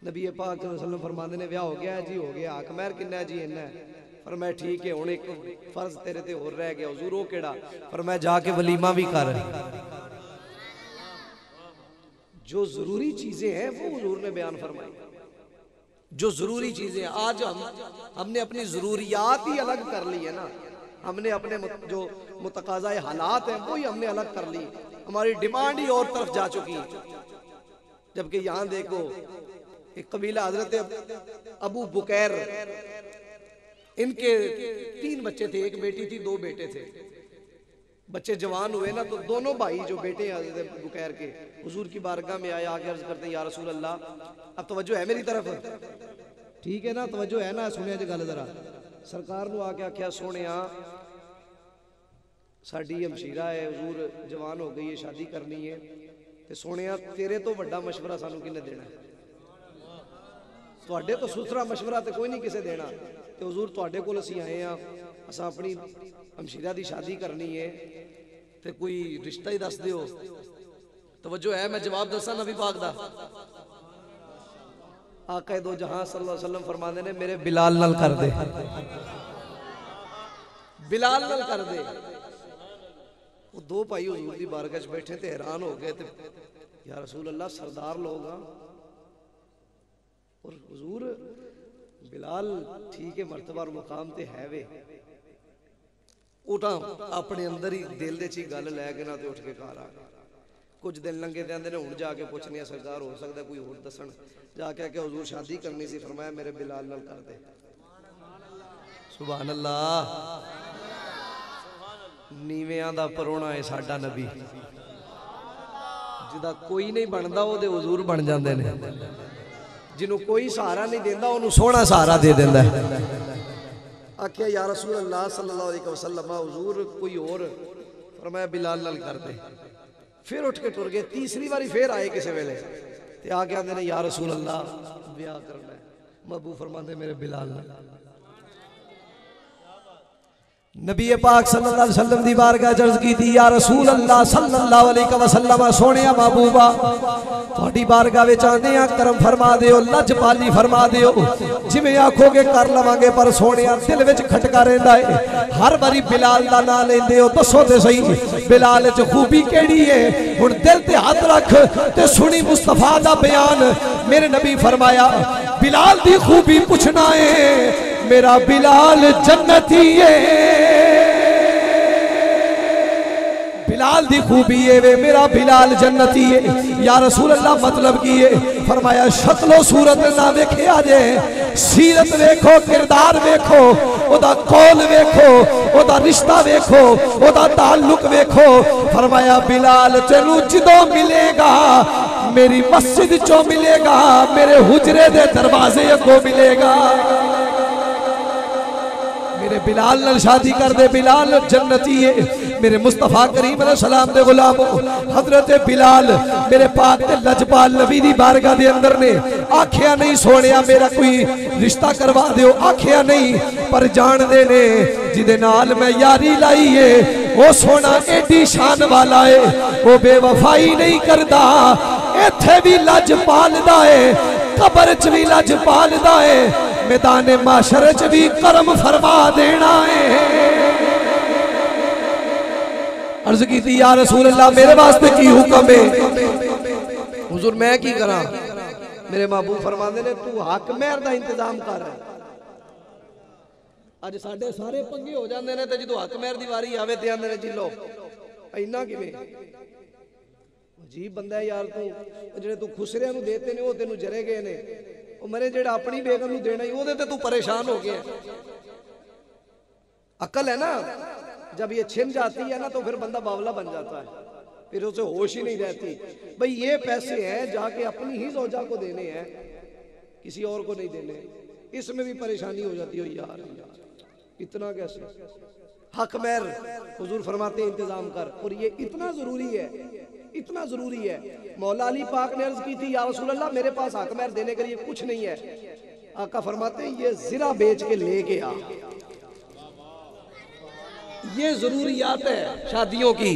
नबी पाक सल्लल्लाहु अलैहि वसल्लम फरमाते ने ब्याह हो गया जी, हो गया हक महर किन्ना है जी इन्ना है। फरमाया ठीक है हुण एक फर्ज तेरे ते होर रह गया। हुजूर ओ केड़ा? फरमाया जाके वलीमा भी कर। जो जरूरी चीजें हैं वो हुजूर ने बयान फरमाई, जो जरूरी चीजें। आज हमने अपनी जरूरियात ही अलग कर ली है ना, हमने अपने जो मुतकाज़ा हालात हैं वो ही हमने अलग कर ली, हमारी डिमांड ही और तरफ जा चुकी है। जबकि यहाँ देखो एक कबीला हजरत अबू बुकैर, इनके 3 बच्चे थे, एक बेटी थी 2 बेटे थे। बच्चे जवान हुए ना तो दोनों भाई जो बेटे हैं हजरत बुकैर के हुजूर की बारगाह में आए, आगे अर्ज करते हैं या रसूल अल्लाह अब तवज्जो है मेरी तरफ, ठीक है ना, तवज्जो है ना, सुनिया जी गल जरा। सरकार नूं आके आख्या सोने साडी हमशीरा है, हुजूर जवान हो गई है, शादी करनी है, ते सोने तेरे तो वड्डा मशवरा सानू किन्ने देना है? तुहाडे तो सुथरा मशवरा तो कोई नहीं किसे देना। ते हुजूर तुहाडे कोल असीं आए हैं, असां अपनी हमशीरा दी शादी करनी है, ते कोई रिश्ता ही दस दिओ। तवज्जो है, मैं जवाब दसा नबी पाक दा। आका दो जहां सल्लल्लाहु अलैहि वसल्लम फरमाते ने मेरे बिलाल नाल कर दे, बिलाल नाल कर दे। वो 2 भाई हुजूर दी बारगाह च बैठे ते हैरान हो गए, ते या रसूल अल्लाह सरदार लोग हां और हुजूर बिलाल ठीक है मर्तबा और मुकाम ते है वे। उठा अपने अंदर ही दिल दे ची गल लैके ना ते उठ के घर आ गए। कुछ दिन लंघे ते आंदे ने हुण जाके पुछने सरकार हो सकदा कोई होर दसन। जाके आके हुजूर शादी करनी सी, फरमाया मेरे बिलाल नाल कर दे। सुभान अल्लाह। नीवियां दा परोना है साडा नबी, जिदा कोई नहीं बनदा ओदे हुजूर बन जांदे ने, जिन्हों कोई सहारा नहीं देंदा उन्होंने सोहना सहारा दे देंदा है। आख्या या रसूल अल्लाह सल्लल्लाहु अलैहि वसल्लम हुजूर कोई और? फरमाया बिलाल नाल कर दे। फिर उठ के टुर गए। तीसरी बारी फिर आए किसी वेले ते आके आंदे ने या रसूल अल्लाह ब्याह करना है। महबूब फरमाते मेरे बिलाल नाल। नबी पाक सल्लल्लाहु अलैहि वसल्लम दी बारगाह अर्ज की थी, या रसूल अल्लाह सल्लल्लाहु अलैहि वसल्लम, सोने महबूबा थोड़ी बारगाह विच आंदे आ, करम फरमा दिओ, लजपाली फरमा दिओ, जिवें आखोगे कर लवांगे, पर सोने दिल विच खटका रहिंदा है। हर बारी बिलाल दा नाम लेंदे हो, दसो ते सही बिलाल च खूबी केड़ी है? हुण दिल ते हाथ रख ते सुनी मुस्तफा दा बयान। मेरे नबी फरमाया बिलाल दी खूबी पुछना है, मेरा बिलाल जन्नती है। बिलाल दी खूबी है वे, मेरा बिलाल जन्नती है। या रसूल अल्लाह मतलब की है? फरमाया शक्लो सूरत ना वेखे आजे, सीरत वेखो, किरदार वेखो, ओदा कौल वेखो, ओदा रिश्ता वेखो, ओदा ताल्लुक वेखो। फरमाया बिलाल तेनू जदों मिलेगा मेरी मस्जिद चो मिलेगा, मेरे हुजरे दे दरवाजे अगों मिलेगा। मेरे बिलाल नाल शादी कर दे, बिलाल जन्नती है। मेरे मुस्तफा करीम अलैहि सलाम दे गुलाम हजरत बिलाल मेरे पाक ते लजपाल नबी दी बारगाह दे अंदर ने आखिया नहीं सोनिया मेरा कोई रिश्ता करवा दिओ, आखिया नहीं, पर जान दे ने जिदे नाल मैं यारी लाई है वो सोना एडी शान वाला है, वो बेवफाई नहीं करदा। इत्थे भी लजपालदा है, कबर च भी लजपालदा है, मैदान माशर च भी करम फरमा देना है। अर्ज की थी, या रसूल अल्लाह मेरे वास्ते की हुक्म है? हुजूर मैं की करा? मेरे महबूब फरमाते ने तू हक मेहर दा इंतजाम कर। अज साडे सारे पंगे हो जाते हैं, तो जो हक मेहर दी वारी आवे ते आंदे ने जी लो इन्ना किवें? अजीब बंदा है यार तू, जेडे तू खुसरिया नूं देते ने वो तेनू जरे गए ने, मरे जेड़ा अपनी बेगम नूं देना ही ओदे ते तू परेशान हो गया। अकल है ना, जब ये छिन जाती है ना तो फिर बंदा बावला बन जाता है, फिर उसे होश ही नहीं रहती। भाई ये पैसे हैं जाके अपनी ही जोजा को देने हैं, किसी और को नहीं देने, इसमें भी परेशानी हो जाती हो। यार इतना कैसे? हक मेहर हुजूर फरमाते इंतजाम कर, और ये इतना जरूरी है, इतना जरूरी है। मौला अली पाक ने अर्ज की थी, या रसूल अल्लाह मेरे पास हक मेहर देने के लिए कुछ नहीं है। आका फरमाते हैं ये जीरा बेच के लेके आ, ये जरूरियात है शादियों की।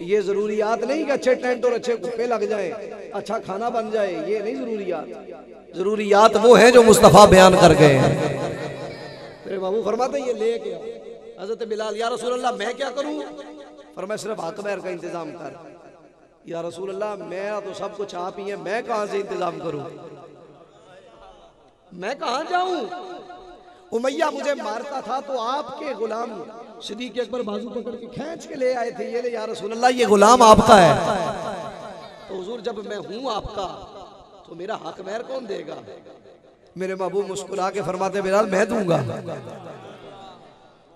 ये जरूरियात नहीं कि अच्छे टेंट और अच्छे कुप्पे लग जाएं, अच्छा खाना बन जाए, ये नहीं जरूरियात। जरूरियात वो है जो मुस्तफा बयान कर गए हैं। मेरे बाबू फरमाते ये लेके आओ। हजरत बिलाल, या रसूल अल्लाह मैं क्या करूं? फरमाया सिर्फ हक मेहर का इंतजाम कर। या रसूल अल्लाह मेरा तो सब कुछ आप ही है, मैं कहां से इंतजाम करूं, मैं कहां जाऊं? उमैया मुझे मारता था तो आपके गुलाम सिद्दीक़ अकबर बाजू पकड़ के खींच के ले आए थे, ये ले या रसूल अल्लाह ये गुलाम आपका है। तो हुजूर जब मैं हूं आपका तो मेरा हक मेहर कौन देगा? मेरे महबूब मुस्कुरा के फरमाते बिलाल मैं दूंगा।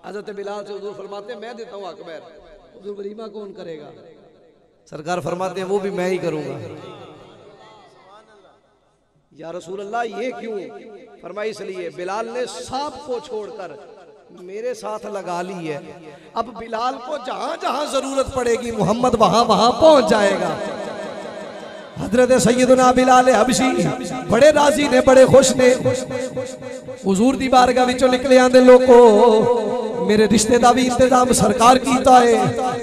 हज़रत बिलाल से हुजूर फरमाते मैं देता हूं हक मेहर। हुजूर वलीमा कौन करेगा? सरकार फरमाते हैं वो भी मैं ही करूंगा। या रसूल अल्लाह ये क्यों? फरमाया इसलिए बिलाल ने सब को छोड़कर मेरे साथ लगा ली है, अब बिलाल को जहां जहां जरूरत पड़ेगी मोहम्मद वहां वहां पहुंच जाएगा। हजरत सैयदना बिलाल हबशी बड़े राजी ने, बड़े खुश ने। हुजूर दी बारगाह विचों निकले आंदे लोगों मेरे रिश्ते का भी इंतजाम सरकार कीता है,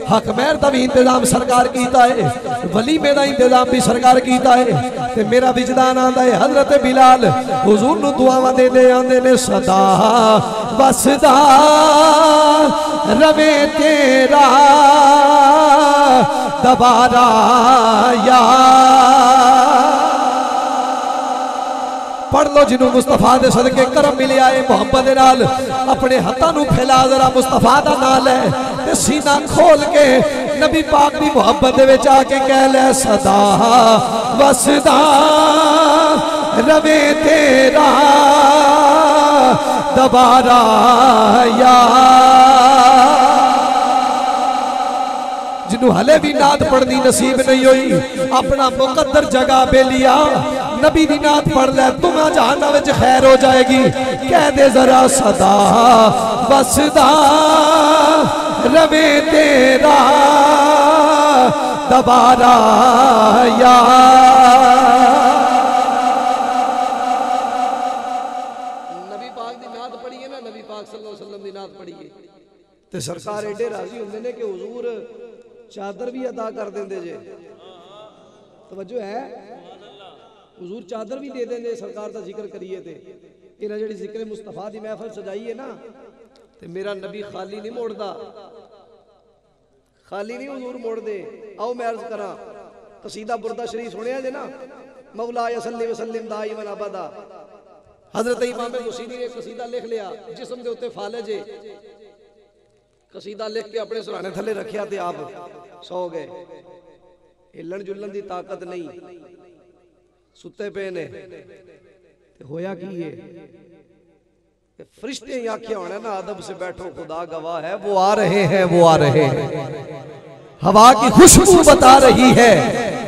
हक मेहर का भी इंतजाम सरकार कीता है, वलीमे का इंतजाम भी सरकार कीता है। ते मेरा विजदान आंदा है हजरत बिलाल हुजूर नूं दुआवां देंदे आंदे ने, सदा बसदा रवे तेरा दबारा यार। पढ़ लो जिन्हों मुस्तफा दे सदके करम मिले आए मोहब्बत दे नाल, अपने हाथों नूं फैला जरा मुस्तफा दा नाम है ते सीना खोल के नबी पाक दी मोहब्बत दे विच आके कह ले, सदा वसदा रवे तेरा दबारा यार। जिन्हों हले भी नात पढ़नी नसीब नहीं हुई, अपना मुकद्दर जगह बेलिया नबी दी नात पढ़ ले, तुम्हें जहाना विच खैर हो जाएगी। कह दे जरा सदा बसदा रवे तेरा दबारा यार। नबी पाक दी नात पढ़िए ना, नबी पाक सल्लल्लाहु अलैहि वसल्लम दी नात पढ़िए, ते सरकार एडे राजी होंदे ने कि हुजूर चादर भी अदा कर देंदे जे। तवज्जो है, हुजूर चादर भी दे देंदे सरकार दा जिक्र करिए ते इन्हां जेहड़ी जिक्र मुस्तफा दी महफिल सजाई है ना, ते मेरा नबी खाली नहीं मोड़दा, खाली नहीं हुजूर मोड़दे। आओ मैं अर्ज करा, कसीदा बुरदा शरीफ सुनिया जे ना, मौला सल्ली वसल्लिम दाइमन अबदा। हजरत इमाम बुसीरी ने कसीदा लिख लिया, जिस्म दे उत्ते फालज है, कसीदा लिख के अपने सुराने थले रखिया ते आप सो गए। हिलन जुलन की ताकत नहीं, सुते पे ने। होया की है, फरिश्ते ही आख्या होना ना, अदब से बैठो खुदा गवाह है, वो आ रहे हैं, वो आ रहे हैं। हवा की खुशबू बता रही है,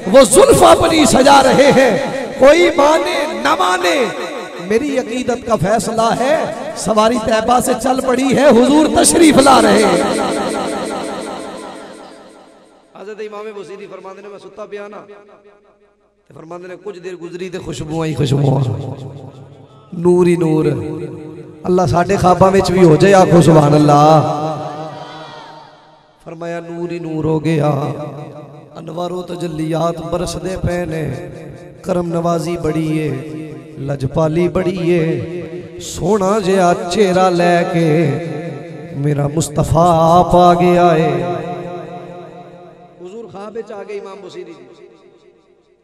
वो जुल्फ अपनी सजा रहे हैं। कोई माने न माने, मेरी अकीदत का फैसला है, सवारी तैबा से चल पड़ी है, हुजूर तशरीफ ला रहे हैं। हज़रत इमाम बुसीरी फरमाते ने, मैं सुता पिया ना, फरमाते ने कुछ देर गुजरी ते खुशबुआं ही खुशबुआं, नूर ही नूर। अल्लाह साडे ख्वाबां विच भी हो जाए, आखो सुभान अल्लाह। फरमाया नूर ही नूर हो गया, अनवारो तजल्लियात बरसदे पे ने, करम नवाजी बड़ी है, लजपाली बड़ी है, सोना जिहा चेहरा लैके मेरा मुस्तफा आप आ गया है। हुजूर ख्वाब विच आ गए इमाम बुसीरी जी।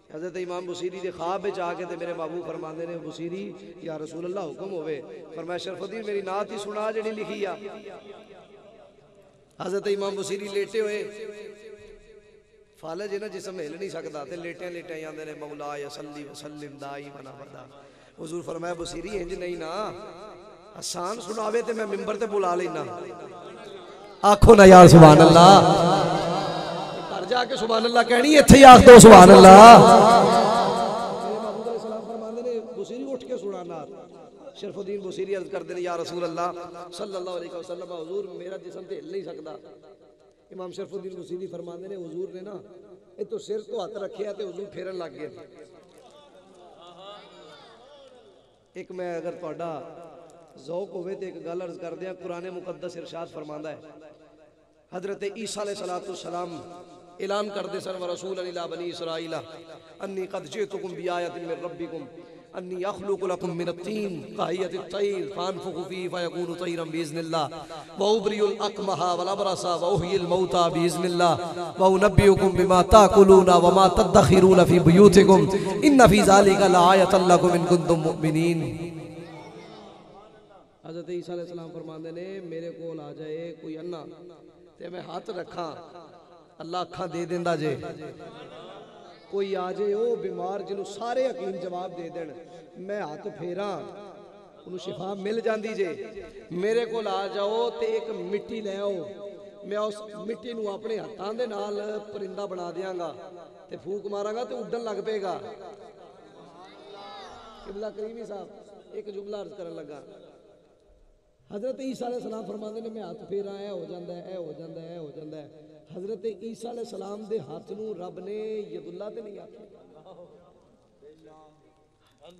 हज़रत इमाम बुसीरी के ख्वाब विच आके ते मेरे महबूब फरमाते ने, बुसीरी या रसूल अल्लाह हुक्म होवे। फरमाया शरफुद्दीन मेरी नात ही सुना जिहड़ी लिखी आ। हज़रत इमाम बुसीरी लेटे हुए, फालज है ना, जिसम हिल नहीं सकता, ते लेटे लेटे आंदे ने, मौला सल्ली वसल्लिम दाइमन अबदा। हुजूर फरमाया बुसीरी इंज नहीं ना, आसान सुनावे ते मैं मिंबर ते बुला लेना। आखो ना यार सुभान अल्लाह, घर जाके सुभान अल्लाह कहनी, इत्थे आख दो सुभान अल्लाह। फरमांदे ने बुसीरी उठ के सुनाना। शरफुद्दीन बुसीरी अर्ज करते हैं, या रसूल अल्लाह सल्लल्लाहु अलैहि वसल्लम, हुजूर मेरा जिस्म ते हिल नहीं सकता। इमाम शरफुद्दीन बुसीरी फरमाते ने, हुजूर ने ना ये तो सिर तो हाथ रखिया ते हुजूर फेरन लग गए। एक मैं अगर तुहाडा ज़ौक होवे ते एक गल अर्ज कर दिया, कुरान मुकद्दस इरशाद फरमांदा है, हजरत ईसा अलैहिस्सलाम ऐलान कर दे सन, व रसूलन इला बनी इसराइल अन्नी कद जिअतुकुम बिआयतिन मिन रब्बिकुम अन्नी अखलुकु लकुम मिन अत्तीन काहियतित तैर फानफुखु फीहि फयकूनु तैरन बिइज़्निल्लाह व उब्रियुल अकमहा वल अबरसा व उह्यिल मौता बिइज़्निल्लाह व उनब्बिउकुम बिमा ताकुलूना व मा तदखिरूना फी बुयूतिकुम इन्न फी ज़ालिका लआयतन लकुम इन कुंतुम मुमिनीन। हज़रत ईसा अलैहिस्सलाम फरमाते ने, मेरे कोल आ जाए कोई अन्ना ते मैं हाथ रखा, अल्लाह अखा दे देंदा जे। कोई आ जाए ओ बीमार जिन्हों सारे हकीम जवाब दे देन, मैं हाथ फेरा उन्होंने शिफा मिल जाती जे। मेरे को आ जाओ तो एक मिट्टी ले आओ, मैं उस मिट्टी नूं अपने हाथों दे नाल परिंदा बना दियांगा ते फूक मारांगा तो उड़न लग पेगा। किबला करीमी साहब एक जुमला अर्ज करन लगा, हजरत ईसा अलैहिस्सलाम फरमाते ने, मैं हाथ फेरा ऐ हो जाता है, ऐ हो जाता है, ऐ हो जाता है। हजरत ईसा अलैहिस्सलाम दे हाथ नूं रब ने यदुल्ला ते नहीं आख्या,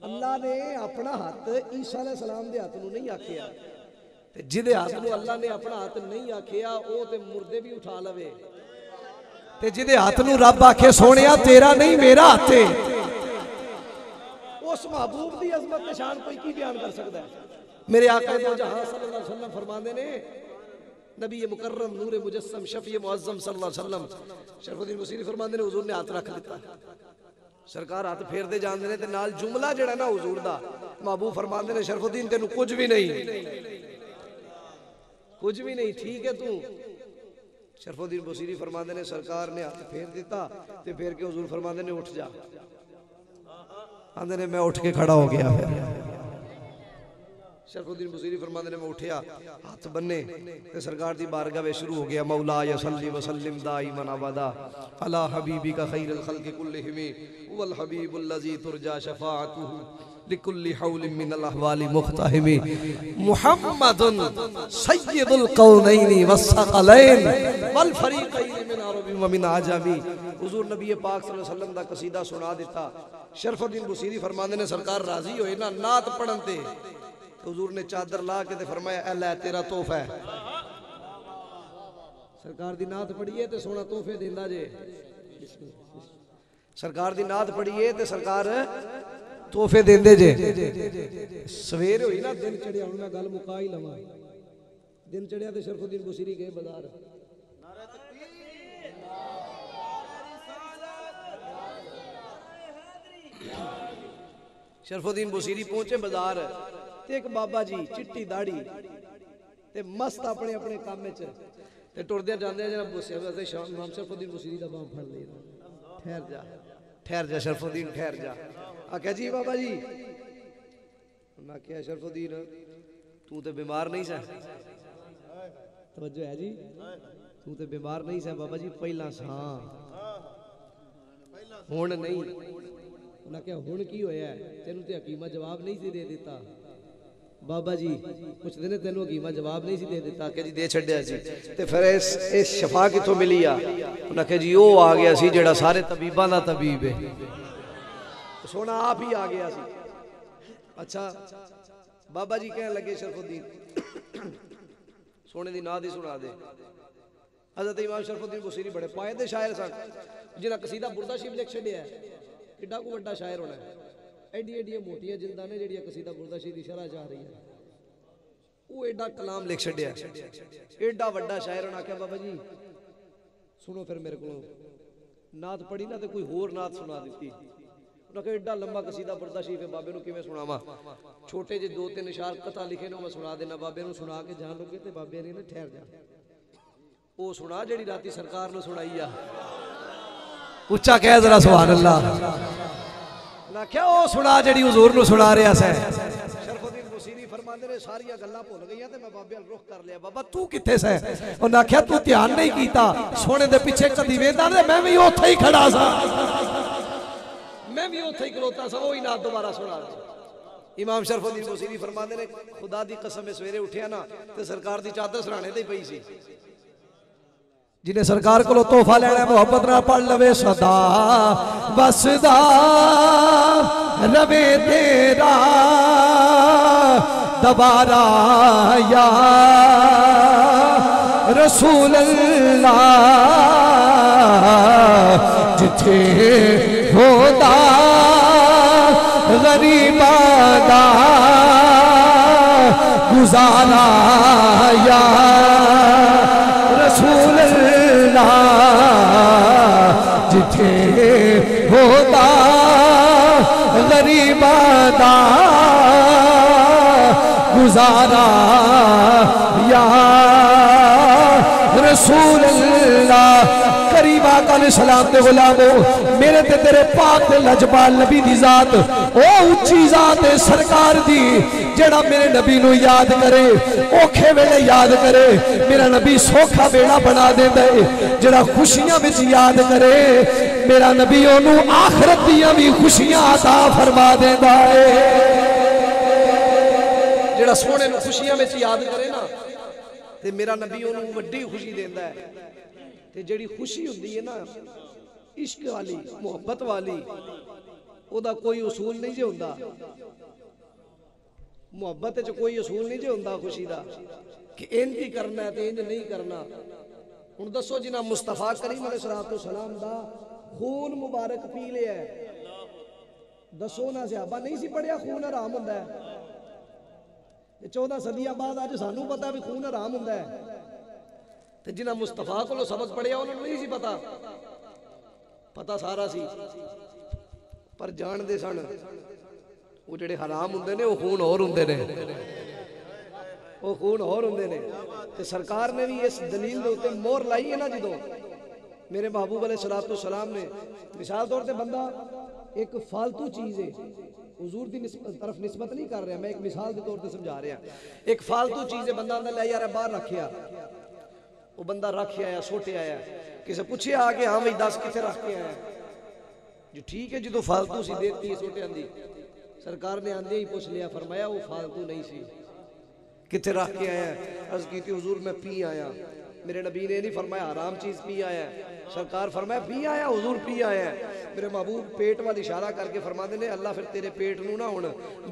अल्लाह ने अपना हाथ ईसा अलैहिस्सलाम दे हाथ नूं नहीं आख्या। ते जिहदे हाथ नूं अल्लाह ने अपना हाथ नहीं आख्या ओ ते मुर्दे भी उठा लवे, ते जिहदे हाथ नूं रब आखे सोनिया तेरा नहीं मेरा हाथ है, उस महबूब दी अजमत ते शान कोई की बयान कर सकता है। मेरे आका दो जहां सल्लल्लाहु अलैहि वसल्लम फरमाते ने, नबी मुकर्रम नूर मुजस्सम शफी मुअज्जम सल्लल्लाहु अलैहि वसल्लम शरफुद्दीन बुसीरी फरमाते ने, हुजूर ने हाथ रख दिता, सरकार हाथ फेरते जाते हैं ते नाल जुमला जिहड़ा ना हुजूर दा, महबूब फरमाते ने, शरफुद्दीन तेनू कुछ भी नहीं, कुछ भी नहीं, ठीक है तू। शरफुद्दीन बुसीरी फरमाते ने, सरकार ने हाथ फेर दिता ते फेर के हुजूर फरमाते ने, उठ जा। आंदे ने मैं उठ के खड़ा हो गया। फिर शरफुद्दीन बुसीरी फरमाते ने, मैं उठया, हाथ बन्ने ते सरकार दी बारगाह में शुरू हो गया, मौला सल्ली वसल्लिम दाइमन अबदा अला हबीबिका खैरुल खल्क़ि कुल्लिहिम वल हबीबुल लज़ी तुरजा शफाअतुहु लिकुल्लि हौलिन मिनल अहवालि मुख्तहिम मुहम्मदुन सय्यिदुल कौनैनि वस्सक़लैन वल फरीक़ैन मिन अरबी व मिन आजमी। हुजूर नबी पाक सल्लल्लाहु अलैहि वसल्लम दा कसीदा सुना दिता। शरफुद्दीन बुसीरी फरमाते ने, सरकार राजी होए ना नात पढ़न ते, हुजूर ने चादर ला के फरमाया, ए लै तेरा तोहफा है। सरकार दी नात पढ़िए तो सोना तोहफे देंदा जे। सरकार दी नात पढ़िए तो सरकार तोहफे देंदे जे। सवेर हुई ना दिन चढ़िया, हूं मैं गल मुका ही लवां। दिन चढ़िया तो शरफुद्दीन बुसीरी गए बाजार। शरफुद्दीन बुसीरी पहुंचे बाजार ते एक बाबा जी चिट्टी दाढ़ी ते मस्त अपने अपने काम में ते टुरदे जांदे जनाब इमाम शरफुद्दीन बुसीरी दा बांह फड़ लिया। ठहर जा शरफुद्दीन ठहर जा। आख्या जी बाबा जी, मैं क्या शरफुद्दीन तू तो बीमार नहीं सा। तवज्जो है जी, तू तो बीमार नहीं सा बाबा जी, पहला सा हुण नहीं। उन्हें क्या हुण की होया, तेनू ते हकीमा जवाब नहीं सी दे देता। बाबा जी पुछदे ने तेनू हकीमा जवाब नहीं सी दे देता कि जी दे छड्या जी। ते फिर इस शफा किथों मिली आ? उन्हें कहा जी वो आ गया सी जेड़ा सारे तबीबां दा तबीब है। सोना आप ही आ गया सी। अच्छा बाबा जी कहने लगे शरफुद्दीन सोने दी नाद ही सुना दे। हज़रत इमाम शरफुद्दीन बुसीरी बड़े पाए दे शायर सन, जिन्हें कसीदा बुरदा शिव लिख छड्या है। किड्डा को वड्डा शायर होना है। एडी एडियां मोटियां जिल्दां ने जेहड़ियां कसीदा बुरदा शिव दी शरह जा रही है, वो एडा कलाम लिख छड्या, एडा वड्डा शायर होना। क्या बाबा जी सुनो फिर मेरे को नात पढ़ी ना तो कोई होर नात सुना दी। उन्हें एडा लंबा कसीदा बुरदा शिव है, बाबे नूं किवें सुणावां? छोटे जे 2-3 इशार कथा लिखे ने मैं सुना देना। बाबे नूं सुना के जान लोगे तो बाबे ने ठहर जा वो सुना जेड़ी राती सरकार नूं सुनाई आ। उच्चा कह जरा सुभान अल्लाह। ना क्या वो सुना जेड़ी हुजूर नूं सुना रहा है। शरफुद्दीन बुसीरी फरमांदे ने सारियां गल्लां भुल गईयां ते मैं बाबे अल रुख कर लिया। बाबा तू किथे से? उन्हें आख्या तू ध्यान नहीं कीता, सोने दे पिछे कदी वेंदा ते मैं भी उत्थे ही खड़ा सा, मैं भी उत्थे ही खलोता सा। वही नात दोबारा सुना। इमाम शरफुद्दीन बुसीरी फरमांदे ने खुदा दी कसम सवेरे उठिया ना ते सरकार दी चादर सराणे ते ही पई सी। जिन्हें सरकार को तोहफा लेना मुहब्बत ना पढ़ लवे सदा बसदा रवे तेरा दोबारा या रसूल अल्लाह। जिथे होदा गरीबा दा गुजारा या रसूल जिथे होता गरीबा दा गुजारा या रसूल अल्लाह। करीबा कल सलाम दे गुलामो मेरे ते तेरे पाक ते लजपाल नबी दी जात ओ उच्ची जात है सरकार दी। जेड़ा मेरे नबी नू याद करे औखे वेले याद करे, मेरा नबी सौखा बेड़ा बना देंदा है। जेड़ा खुशियां विच याद करे मेरा नबी ओनू आखिरत दियां भी खुशियां अता फरमा देंदा है। जेड़ा सोने नू खुशियां विच याद करे ना ते मेरा नबी ओनू वड्डी खुशी देंदा है। ते जेड़ी खुशी हुंदी है ना इश्क वाली मुहब्बत वाली, ओदा कोई उसूल नहीं जे हुंदा। मुहब्बत च कोई उसूल नहीं जे हुंदा खुशी दा कि इंज ही करना है ते इंज नहीं करना। हुण दसो जिन्हां मुस्तफा करीम अलैहिस्सलाम दा खून मुबारक पी लिया है, दसो ना सहाबा नहीं सी पढ़िया खून हराम हुंदा है। 14 सदियां बाद अज सानू पता भी खून हराम हुंदा है। ते जिन्हां मुस्तफा कोलों सबक पढ़िया उन्होंने नहीं सी पता, पता सारा सी पर जानदे सन वो जेड़े हराम हुंदे ने वो खून होर हुंदे ने, वो खून होर हुंदे ने। ते सरकार ने भी इस दलील दे उत्ते मोहर लाई है ना। जदों मेरे महबूब अलैहिस्सलाम ने मिसाल तौर पर बंदा एक फालतू चीज़ है, हुजूर की तरफ निस्बत नहीं कर रहा, मैं एक मिसाल के तौर पर समझा रहा। एक फालतू चीज़ है, बंदा आंदा ले यार बाहर रखिया, वो बंदा रख आया सोटे आया, किसी पूछे आके हाँ भाई दस कितने रख के आया जो ठीक है। जो फालतू सी देती सोटे आंदी, सरकार ने आंदे ही पूछ लिया, फरमाया वो फालतू नहीं सी, कितने रख के आया? अर्ज की थी हुजूर मैं पी आया। मेरे नबी ने नहीं फरमाया हराम चीज़ पी आया, सरकार फरमाया पी आया, हुजूर पी आया। मेरे महबूब पेट वाल इशारा करके फरमाते ने अल्लाह फिर तेरे पेट नू ना हुण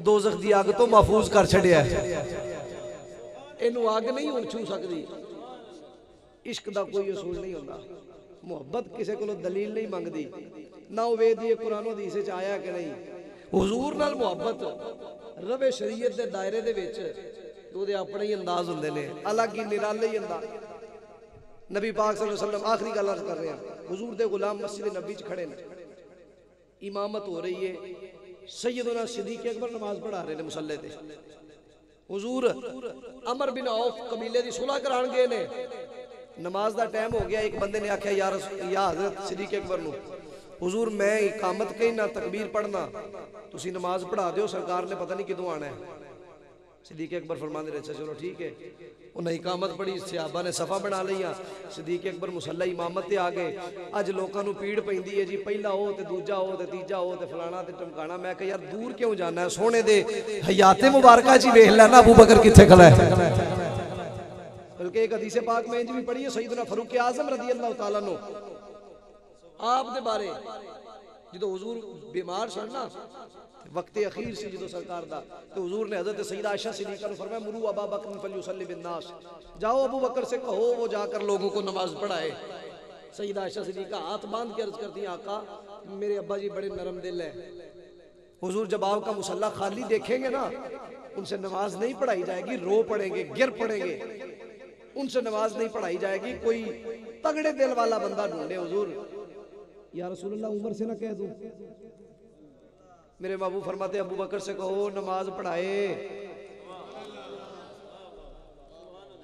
दोज़ख दी अग तो महफूज कर छड़िया, इनू अग नहीं हुण छू सकती, इश्क का कोई असूल नहीं होता। मुहब्बत किसी को दलील नहीं मंगती, ना वो वेदी कुरान हदीस च आया कि नहीं। हुजूर नाल मुहब्बत रवे शरीयत के दायरे दे विच तो अपने ही अंदाज होंदे ने, अलग ही निराले ही अंदाज। नबी पाक सल्लल्लाहु अलैहि वसल्लम आखिरी गल कर रहे हैं, हुजूर दे गुलाम मस्जिद नबी च खड़े ने, इमामत हो रही है, सैयदना सिद्दीक़ अकबर नमाज पढ़ा रहे ने मुसल्ले ते। हुजूर अमर बिन औफ कबीले की सुलह करान गए ने, नमाज का टाइम हो गया। एक बंदे ने आख्या या हज़रत सिद्दीक़ अकबर नूं, हुजूर मैं इकामत कही ना तकबीर पढ़ना, तुसी नमाज पढ़ा दो, सरकार ने पता नहीं किदों आना है। सिद्दीक़ अकबर फरमाते रहे, अच्छा चलो ठीक है। उन्हें इकामत पढ़ी, सहाबा ने सफ़ा बना लिया, सिद्दीक़ अकबर मुसल्ला इमामत ते आ गए। अज लोगों को पीड़ पैंदी है जी, पहला हो तो दूजा हो तो तीजा हो तो फलाना तो टमकाना। मैं कहा यार दूर क्यों जाना है, सोने दे हयाते मुबारका जी वेख लेना अबू बकर कित्थे खड़ा है। बल्कि एक हदीस पाक में इंज भी पढ़ी है, सैयदना फारूक आज़म रज़ी अल्लाह तआला अन्हु आप दे बारे जो हुजूर बीमार सन ना, वक्त अखीर से जो सरकार दा, तो हुजूर ने हज़रत सैयदा आयशा सिद्दीक़ा को फरमाया मुरू अबा बकर फलयुसल्लि बिन्नास, जाओ अबू बकर से कहो वो जाकर लोगों को नमाज पढ़ाए। सैयदा आयशा सिद्दीक़ा हाथ बांध के अर्ज करती हैं, आका मेरे अब्बा जी बड़े नरम दिल है। हुजूर जब आपका मुसल्ला खाली देखेंगे ना, उनसे नमाज नहीं पढ़ाई जाएगी, रो पड़ेंगे, गिर पड़ेंगे, उनसे नमाज नहीं पढ़ाई जाएगी। कोई तगड़े दिल वाला बंदा ढूंढे। हुजूर या रसूलुल्लाह उमर से ना कह दूं, मेरे बाबू फरमाते अबू बकर से कहो नमाज पढ़ाए।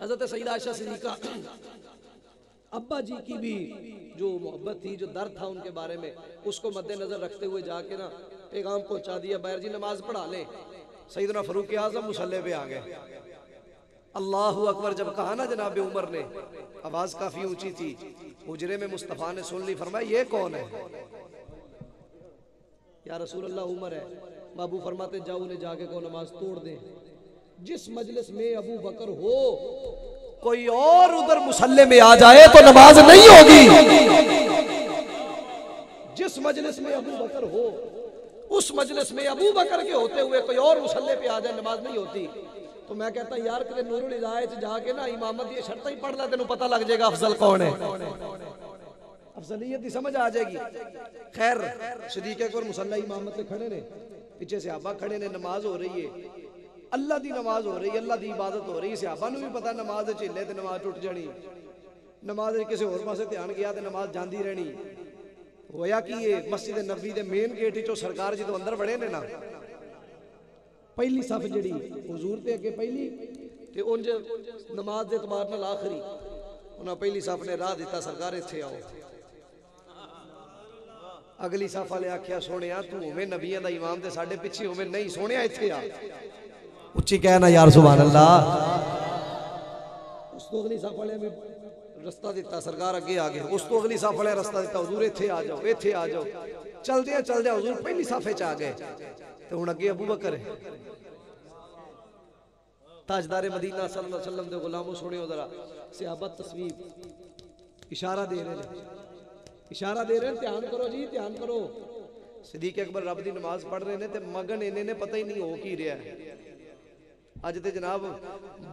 हज़रत सैयदा आयशा सिद्दीक़ा अब्बा जी की भी जो मोहब्बत थी, जो दर्द था उनके बारे में, उसको मद्देनजर रखते हुए जाके ना पैगाम पहुंचा दिया, बैर जी नमाज पढ़ा ले। सैयदना फारूक आज़म मुसल्ले पे आ गए। अल्लाहु अकबर जब कहा ना जनाब उमर ने, आवाज काफी ऊंची थी, हुजरे में मुस्तफ़ा ने सुन ली, फरमाया ये कौन है? या रसूल अल्लाह उमर है। बाबू फरमाते जाओ उन्हें जाके को नमाज तोड़ दे। जिस मजलिस में अबू बकर हो, कोई और उधर मुसल्ले में आ जाए तो नमाज नहीं होगी। जिस मजलिस में अबू बकर हो, उस मजलिस में अबू बकर के होते हुए कोई और मुसल्ले पे आ जाए नमाज नहीं होती। तो मैं कहता यार तेरे नूरुल हिदायत जाके ना इमामत ये शर्त ही पढ़ ला, तेनू पता लग जाएगा अफजल कौन है, अफजलियत की समझ आ जाएगी। खैर सिद्दीक़ अकबर मुसल्ला इमामत पे खड़े ने, पीछे सहाबा खड़े ने, नमाज हो रही है, अल्लाह दी नमाज हो रही है, अल्लाह दी इबादत हो रही है। सहाबा नू भी पता नमाज झिले ते नमाज टुट जानी, नमाज किसी होर पासे ध्यान गया तो नमाज जाती रहनी। होया कि ये मस्जिद नबी दे मेन गेट चो सरकार जो अंदर बड़े ने ना, पहली सफ जी हुजूर ते अगे पहली ते उंज नमाज के एतबार नाल आखिरी, उन्हें पहली सफ ने राह दिता सरकार इत्थे आओ। अगली सफ वाले आख्या सोने तू होवे नबियां दा इमाम ते साडे पिछे होवे, नहीं सोने इत्थे आ, उच्ची कहना यार सुभान अल्लाह। उस तो अगली सफ वाले भी रस्ता दिता, सरकार अगे आ गए। उस तो अगली सफ वाले रस्ता दिता, हुजूर इत्थे आ जाओ, इत्थे आ जाओ। चलदे हुजूर पहली सफे च आ गए, तो हुण अगे अबू बकर है। ताजदारे मदीना सल्लल्लाहु अलैहि वसल्लम दे गुलामों सुनियो जरा, सहाबा तस्वीर इशारा दे रहे हैं, इशारा दे रहे हैं, ध्यान करो जी ध्यान करो। सिद्दीक़ अकबर रब दी नमाज पढ़ रहे हैं ते मगन इन्हें ने पता ही नहीं हो की रहा है। अज तो जनाब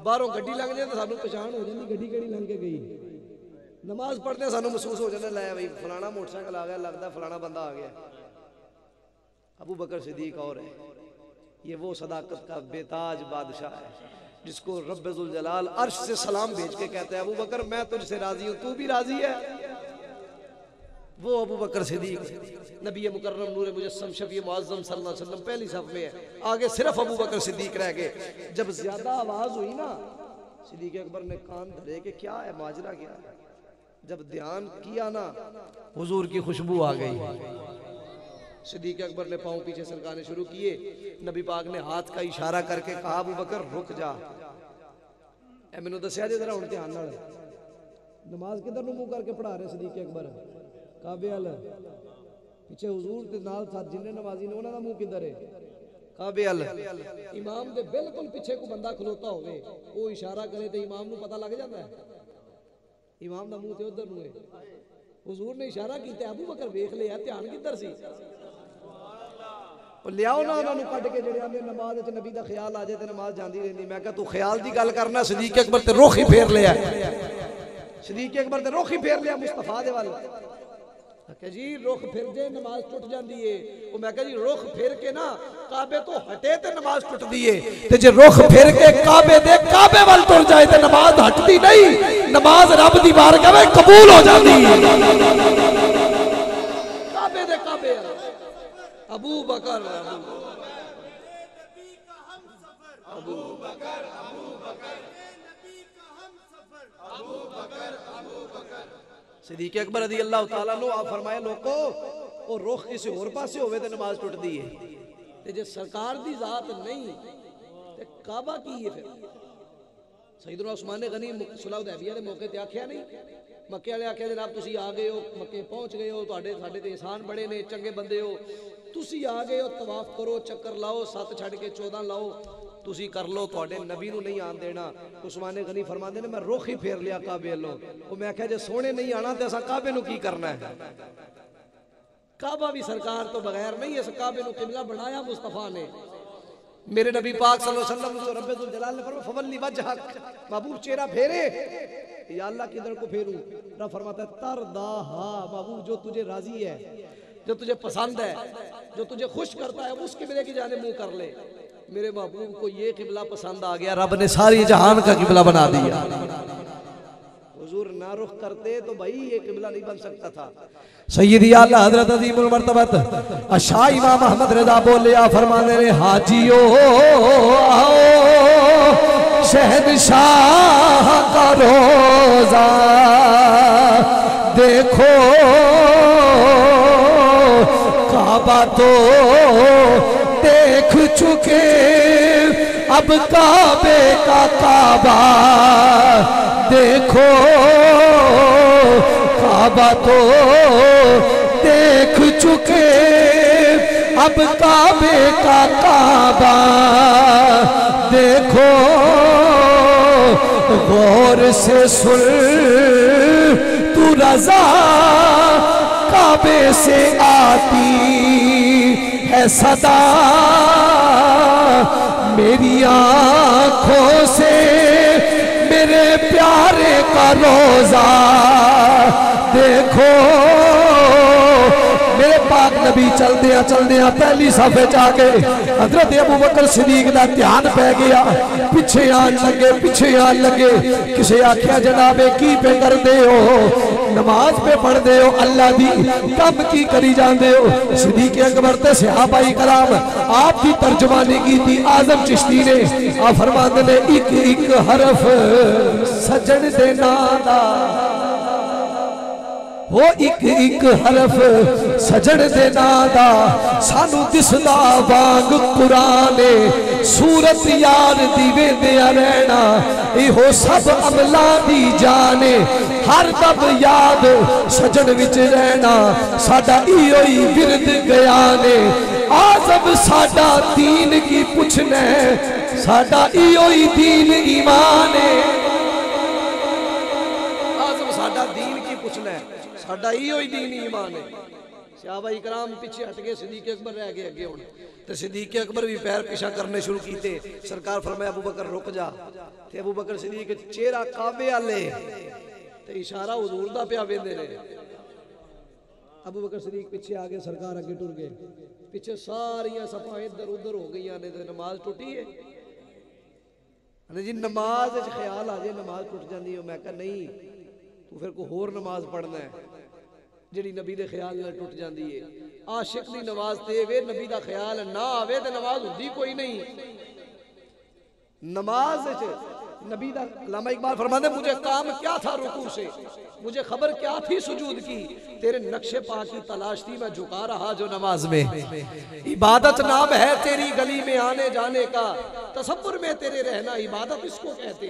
बाहरों गड्डी लंघ जाए तो सानू पहचान हो जाती, गड्डी केड़ी लंघ के गई। नमाज पढ़ते सानू महसूस हो जाता, लै भाई फलाना मोटरसाइकिल आ गया, लगता फलाना बंदा आ गया। अबू बकर सिद्दीक और है, ये वो सदाकत का बेताज बादशाह है जिसको रब्बुल जलाल अर्श से सलाम भेज के कहते हैं अबू बकर मैं तुझसे राजी हूँ, तू भी राजी है। वो अबू बकर सिद्दीक नबी मुकर्रम नूर मुजस्सम शफी मुअज़्ज़म सल्लल्लाहु अलैहि वसल्लम पहली सफ में है, आगे सिर्फ अबू बकर सिद्दीक रह गए। जब ज्यादा आवाज हुई ना, सिद्दीक अकबर ने कान धरे कि क्या है माजरा क्या है। जब ध्यान किया ना, हुजूर की खुशबू आ गई। सिद्दीक अकबर ने पांव पीछे सरकाने शुरू किए। नबी पाक ने हाथ का इशारा करके कहा अबू बकर रुक जा। ए मैनू दस्या जे जरा हुण ध्यान नाल, नमाज किधर नूं मुंह करके पढ़ा रहे सिद्दीक अकबर, काबे अल पीछे हुजूर ते नाल साथ जिन्ने नमाजी ने उन्हां दा मुंह किधर है, काबे अल। इमाम दे बिल्कुल पीछे को बंदा खलोता होवे, वो इशारा करे तो इमाम नूं पता लग जाता है इमाम दा मुंह ते उधर नूं है। हुजूर ने इशारा किया अबू बकर वेख लिया ध्यान किधर सी, लियाओ ना उन्होंने कट के जेड़े आंदे नमाज च नबी दा ख्याल आ जाए तो नमाज जांदी रहंदी। मैं कहा तू ख्याल दी गल करना, सिद्दीक अकबर ते रुख ही फेर लिया। सदीक अकबर ते रुख ही फेर लिया मुस्तफा दे वाल कि जी रुख फिर जे नमाज टुट जाती है। वो मैं कहा जी रुख फिर के ना काबे तो हटे ते नमाज टुटदी है, ते जे रुख फिर के काबे वाल तुर जाए ते नमाज हटती नहीं, नमाज रब दी बारगाह में कबूल हो जाती है। काबे दे काबे अबू बकर सिद्दीक़ अकबर रज़ी अल्लाह तआला अन्हु आप फरमाया लोको ओ रुख किसी होर पासे होवे ते नमाज टुटदी है, ते जे सरकार दी जात नहीं ते काबा की है। फिर सैयदना उस्मान गनी सुलह हुदैबिया दे मौके ते आख्या नहीं, मक्के वाले आख्या जनाब तुसी आ गए हो, मक्के पहुंच गए हो, तुहाडे साडे ते एहसान बड़े ने, चंगे बंदे हो, तुसी आ गए हो, तवाफ करो, चक्कर लाओ, 7 छड़ के 14 लाओ, तुसी कर लो, तुहाडे नबी नूं नहीं आन देना। उस्मान गनी फरमांदे ने मैं रुख ही फेर लिया काबे अल्लों। ओ मैं आख्या जे सोहणे नहीं आना ते असां काबे नूं की करना है। काबा भी सरकार तो बगैर नहीं, इस काबे नूं किबला बनाया मुस्तफा ने। मेरे नबी पाक सल्लल्लाहु अलैहि वसल्लम को रब्बे जुल जलाल ने फरमाया फवल्ली वजहक, महबूब चेहरा फेरे। या अल्लाह किधर को फेरूं? रब फरमाता है तरदाहा, महबूब जो तुझे राजी है, जो तुझे पसंद है, जो तुझे खुश करता है उस किबले की जाने मुंह कर ले। मेरे महबूब को ये किबला पसंद आ गया, रब ने सारी जहान का किबला बना दिया। हुजूर ना रुख करते तो भाई ये किबला नहीं बन सकता था। सैयदी आला हजरत अजीमुल मर्तबत शाह इमाम अहमद रजा बोले आ फरमाने रे हाजियो आओ शहंशाह का रोजा देखो, काबा तो देख चुके अब काबे का काबा देखो, काबा तो देख चुके अब काबे का काबा देखो, गौर से सुन तू रज़ा काबे से आती है सदा, मेरी आँखों से मेरे प्यारे का रोजा देखो। मेरे पाक नबी चलदिया पहली सफे जाके हजरत अबू बकर सिद्दीक का ध्यान पै गया, पिछे आन लगे। किसे आख्या जनाबे की पे कर दे हो? नमाज पे पढ़ दे हो, अल्लाह दी कम की करी जाते हो? सिद्दीक अकबर ते सहाबाई कराम आप की तर्जमानी की थी आजम चिश्ती ने। आ फरमाते ने एक एक हरफ सजन दे नाम दा हो, एक एक हरफ सजन दे नाम दा सानू दिसदा वांग कुराने, सूरत यार दी वेंदिया रहना इहो सब अमला दी जाने, हर दब याद सजन विच रहना साडा इहो ही विरद गया ने। आजम साडा दीन की पुछना साडा इहो ही दीन ईमान है, आजम साडा दीन की पुछना साडा इहो ही दीन ईमान है। सहाबा इकराम पीछे हट गए, सिद्दीक अकबर रह गए अगे। हुण ते सिद्दीक अकबर भी पैर पीछा करने शुरू कीते। सरकार फरमाया अबू बकर रुक जा, ते अबू बकर सिद्दीक चेहरा काबे वाले ते इशारा हुजूर दा पिया वेंदे ने। अबू बकर सिद्दीक पीछे आ गए, सरकार अगे टुर गए। पीछे सारियां सफा इधर उधर हो गई ने ते नमाज टुटी है। जी नमाज ख्याल आ जाए नमाज टुट जाती है। मैं कहा नहीं, तू फिर को होर नमाज पढ़ना है जिहड़ी नबी दे ख्याल नाल टुट जाती है। आशिक दी नमाज ते वे नबी दा ख्याल ना आवे ते नमाज हुंदी कोई नहीं। नमाज नबी दा अल्लामा इकबाल फरमाते मुझे काम क्या था रुकू से, मुझे खबर क्या थी सुजूद की, तेरे नक्शे पा की तलाश थी मैं झुका रहा जो नमाज में। इबादत नाम है तेरी गली में आने जाने का, तसव्वुर में तेरे रहना इबादत इसको कहते।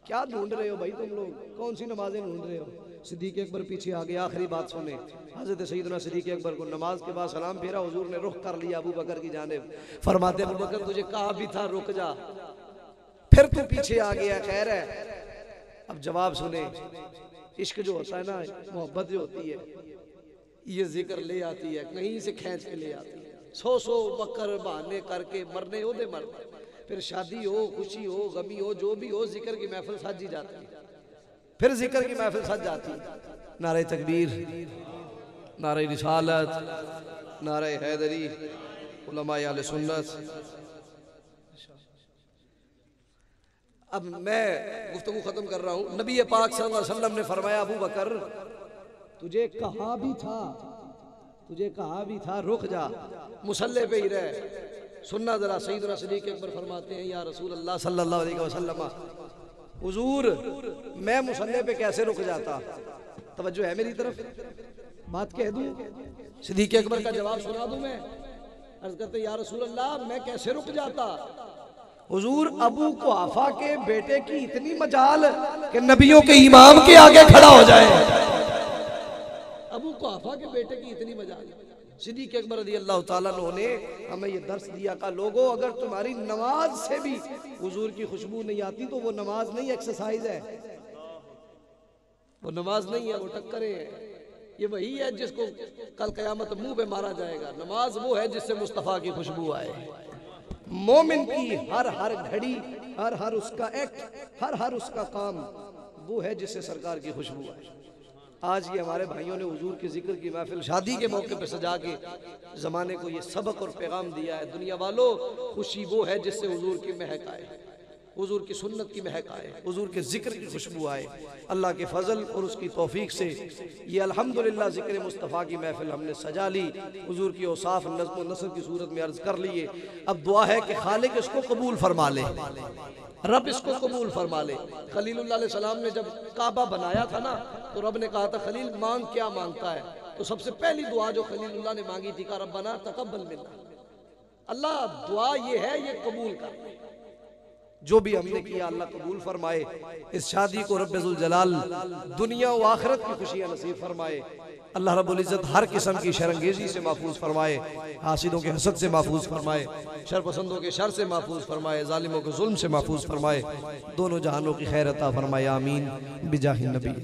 क्या ढूंढ रहे हो भाई तुम लोग, कौन सी नमाजें ढूंढ रहे हो? सिद्दीक अकबर पीछे आ गया। आखिरी बात सुने, हजरत सैयदना सिद्दीक अकबर को नमाज के बाद सलाम फेरा, हुजूर ने रुख कर लिया अबू बकर की जानिब। फरमाते अबू बकर तुझे कहा भी था रुक जा, फिर तू पीछे आ गया। खैर है, अब जवाब सुने। इश्क जो होता है ना, मोहब्बत जो होती है, ये जिक्र ले आती है, कहीं से खींच के ले आती है। 100 बकर बहाने करके मरने ओदे मरना, फिर शादी हो, खुशी हो, गमी हो, जो भी हो, जिक्र की महफिल साजी जाती है। फिर जिक्र की महफिल सज जाती। नारे तकबीर, नारे रिसालत, नारे हैदरी, उलमाए अहले सुन्नत। अब मैं गुफ्तगू खत्म कर रहा हूँ। नबी पाक सल्लल्लाहु अलैहि वसल्लम ने फरमाया, अबू बकर तुझे कहा भी था रुक जा, मुसल्ले पे ही रह। सुनना जरा, सैयदना सिद्दीक़ अकबर फरमाते हैं, या रसूल अल्लाह सल्लल्लाहु अलैहि वसल्लम, हुजूर मैं मुसल्ले पे कैसे रुक जाता? तवज्जो है मेरी तरफ, बात कह दूं? सिद्दीक़ अकबर का जवाब सुना दूं मैं? अर्ज करते, या रसूल अल्लाह मैं कैसे रुक जाता? हुजूर अबू कुहाफा के बेटे की इतनी मजाल कि नबियों के इमाम के आगे खड़ा हो जाए। अबू कुहाफा के बेटे की इतनी मजाल। सिद्दीक़ अकबर रज़ी अल्लाह ताला अन्हु ने हमें ये दर्स दिया का लोगों, अगर तुम्हारी नमाज से भी हुजूर की खुशबू नहीं आती तो वो नमाज नहीं, एक्सरसाइज है। वो नमाज नहीं है, वो टक्करें हैं। ये वही है जिसको कल क़यामत मुंह पे मारा जाएगा। नमाज वो है जिससे मुस्तफ़ा की खुशबू आए। मोमिन की हर हर घड़ी, हर हर उसका एक्ट, हर हर उसका काम वो है जिससे सरकार की खुशबू आए। आज ये हमारे भाइयों ने हुजूर के जिक्र की महफिल शादी के मौके पर सजा के ज़माने को ये सबक और पैगाम दिया है। दुनिया वालों, खुशी वो है जिससे हुजूर की महक आए, हुजूर की सुन्नत की महक आए, हुजूर के जिक्र की खुशबू आए। अल्लाह के फजल और उसकी तौफीक से ये अल्हम्दुलिल्लाह जिक्र मुस्तफ़ा की महफिल हमने सजा ली। हुजूर की औसाफ नज़्म व नसर की सूरत में अर्ज़ कर लिए। अब दुआ है कि खालिक इसको कबूल फरमा ले, रब इसको कबूल फरमा ले। खलीलुल्लाह अलैहिस्सलाम ने जब काबा बनाया था ना, तो रब ने कहा था, खलील मांग क्या मांगता है? तो सबसे पहली दुआ जो खलीलुल्लाह ने मांगी थी, का रब्बना तक़ब्बल मिन्ना, अल्लाह दुआ ये है, ये कबूल कर। जो भी हमने किया अल्लाह कबूल फरमाए। इस शादी को रब्बुल जलाल दुनिया व आखिरत की खुशियां नसीब फरमाए। अल्लाह रब्बुल इज़्ज़त हर किस्म की शर्मंगेज़ी से महफूज फरमाए, हासिदों के हसद से महफूज फरमाए, शरपसंदों के शर से महफूज फरमाए, जालिमों के जुल्म से महफूज फरमाए, दोनों जहानों की खैर अता फरमाए। आमीन बिजाहि नबी।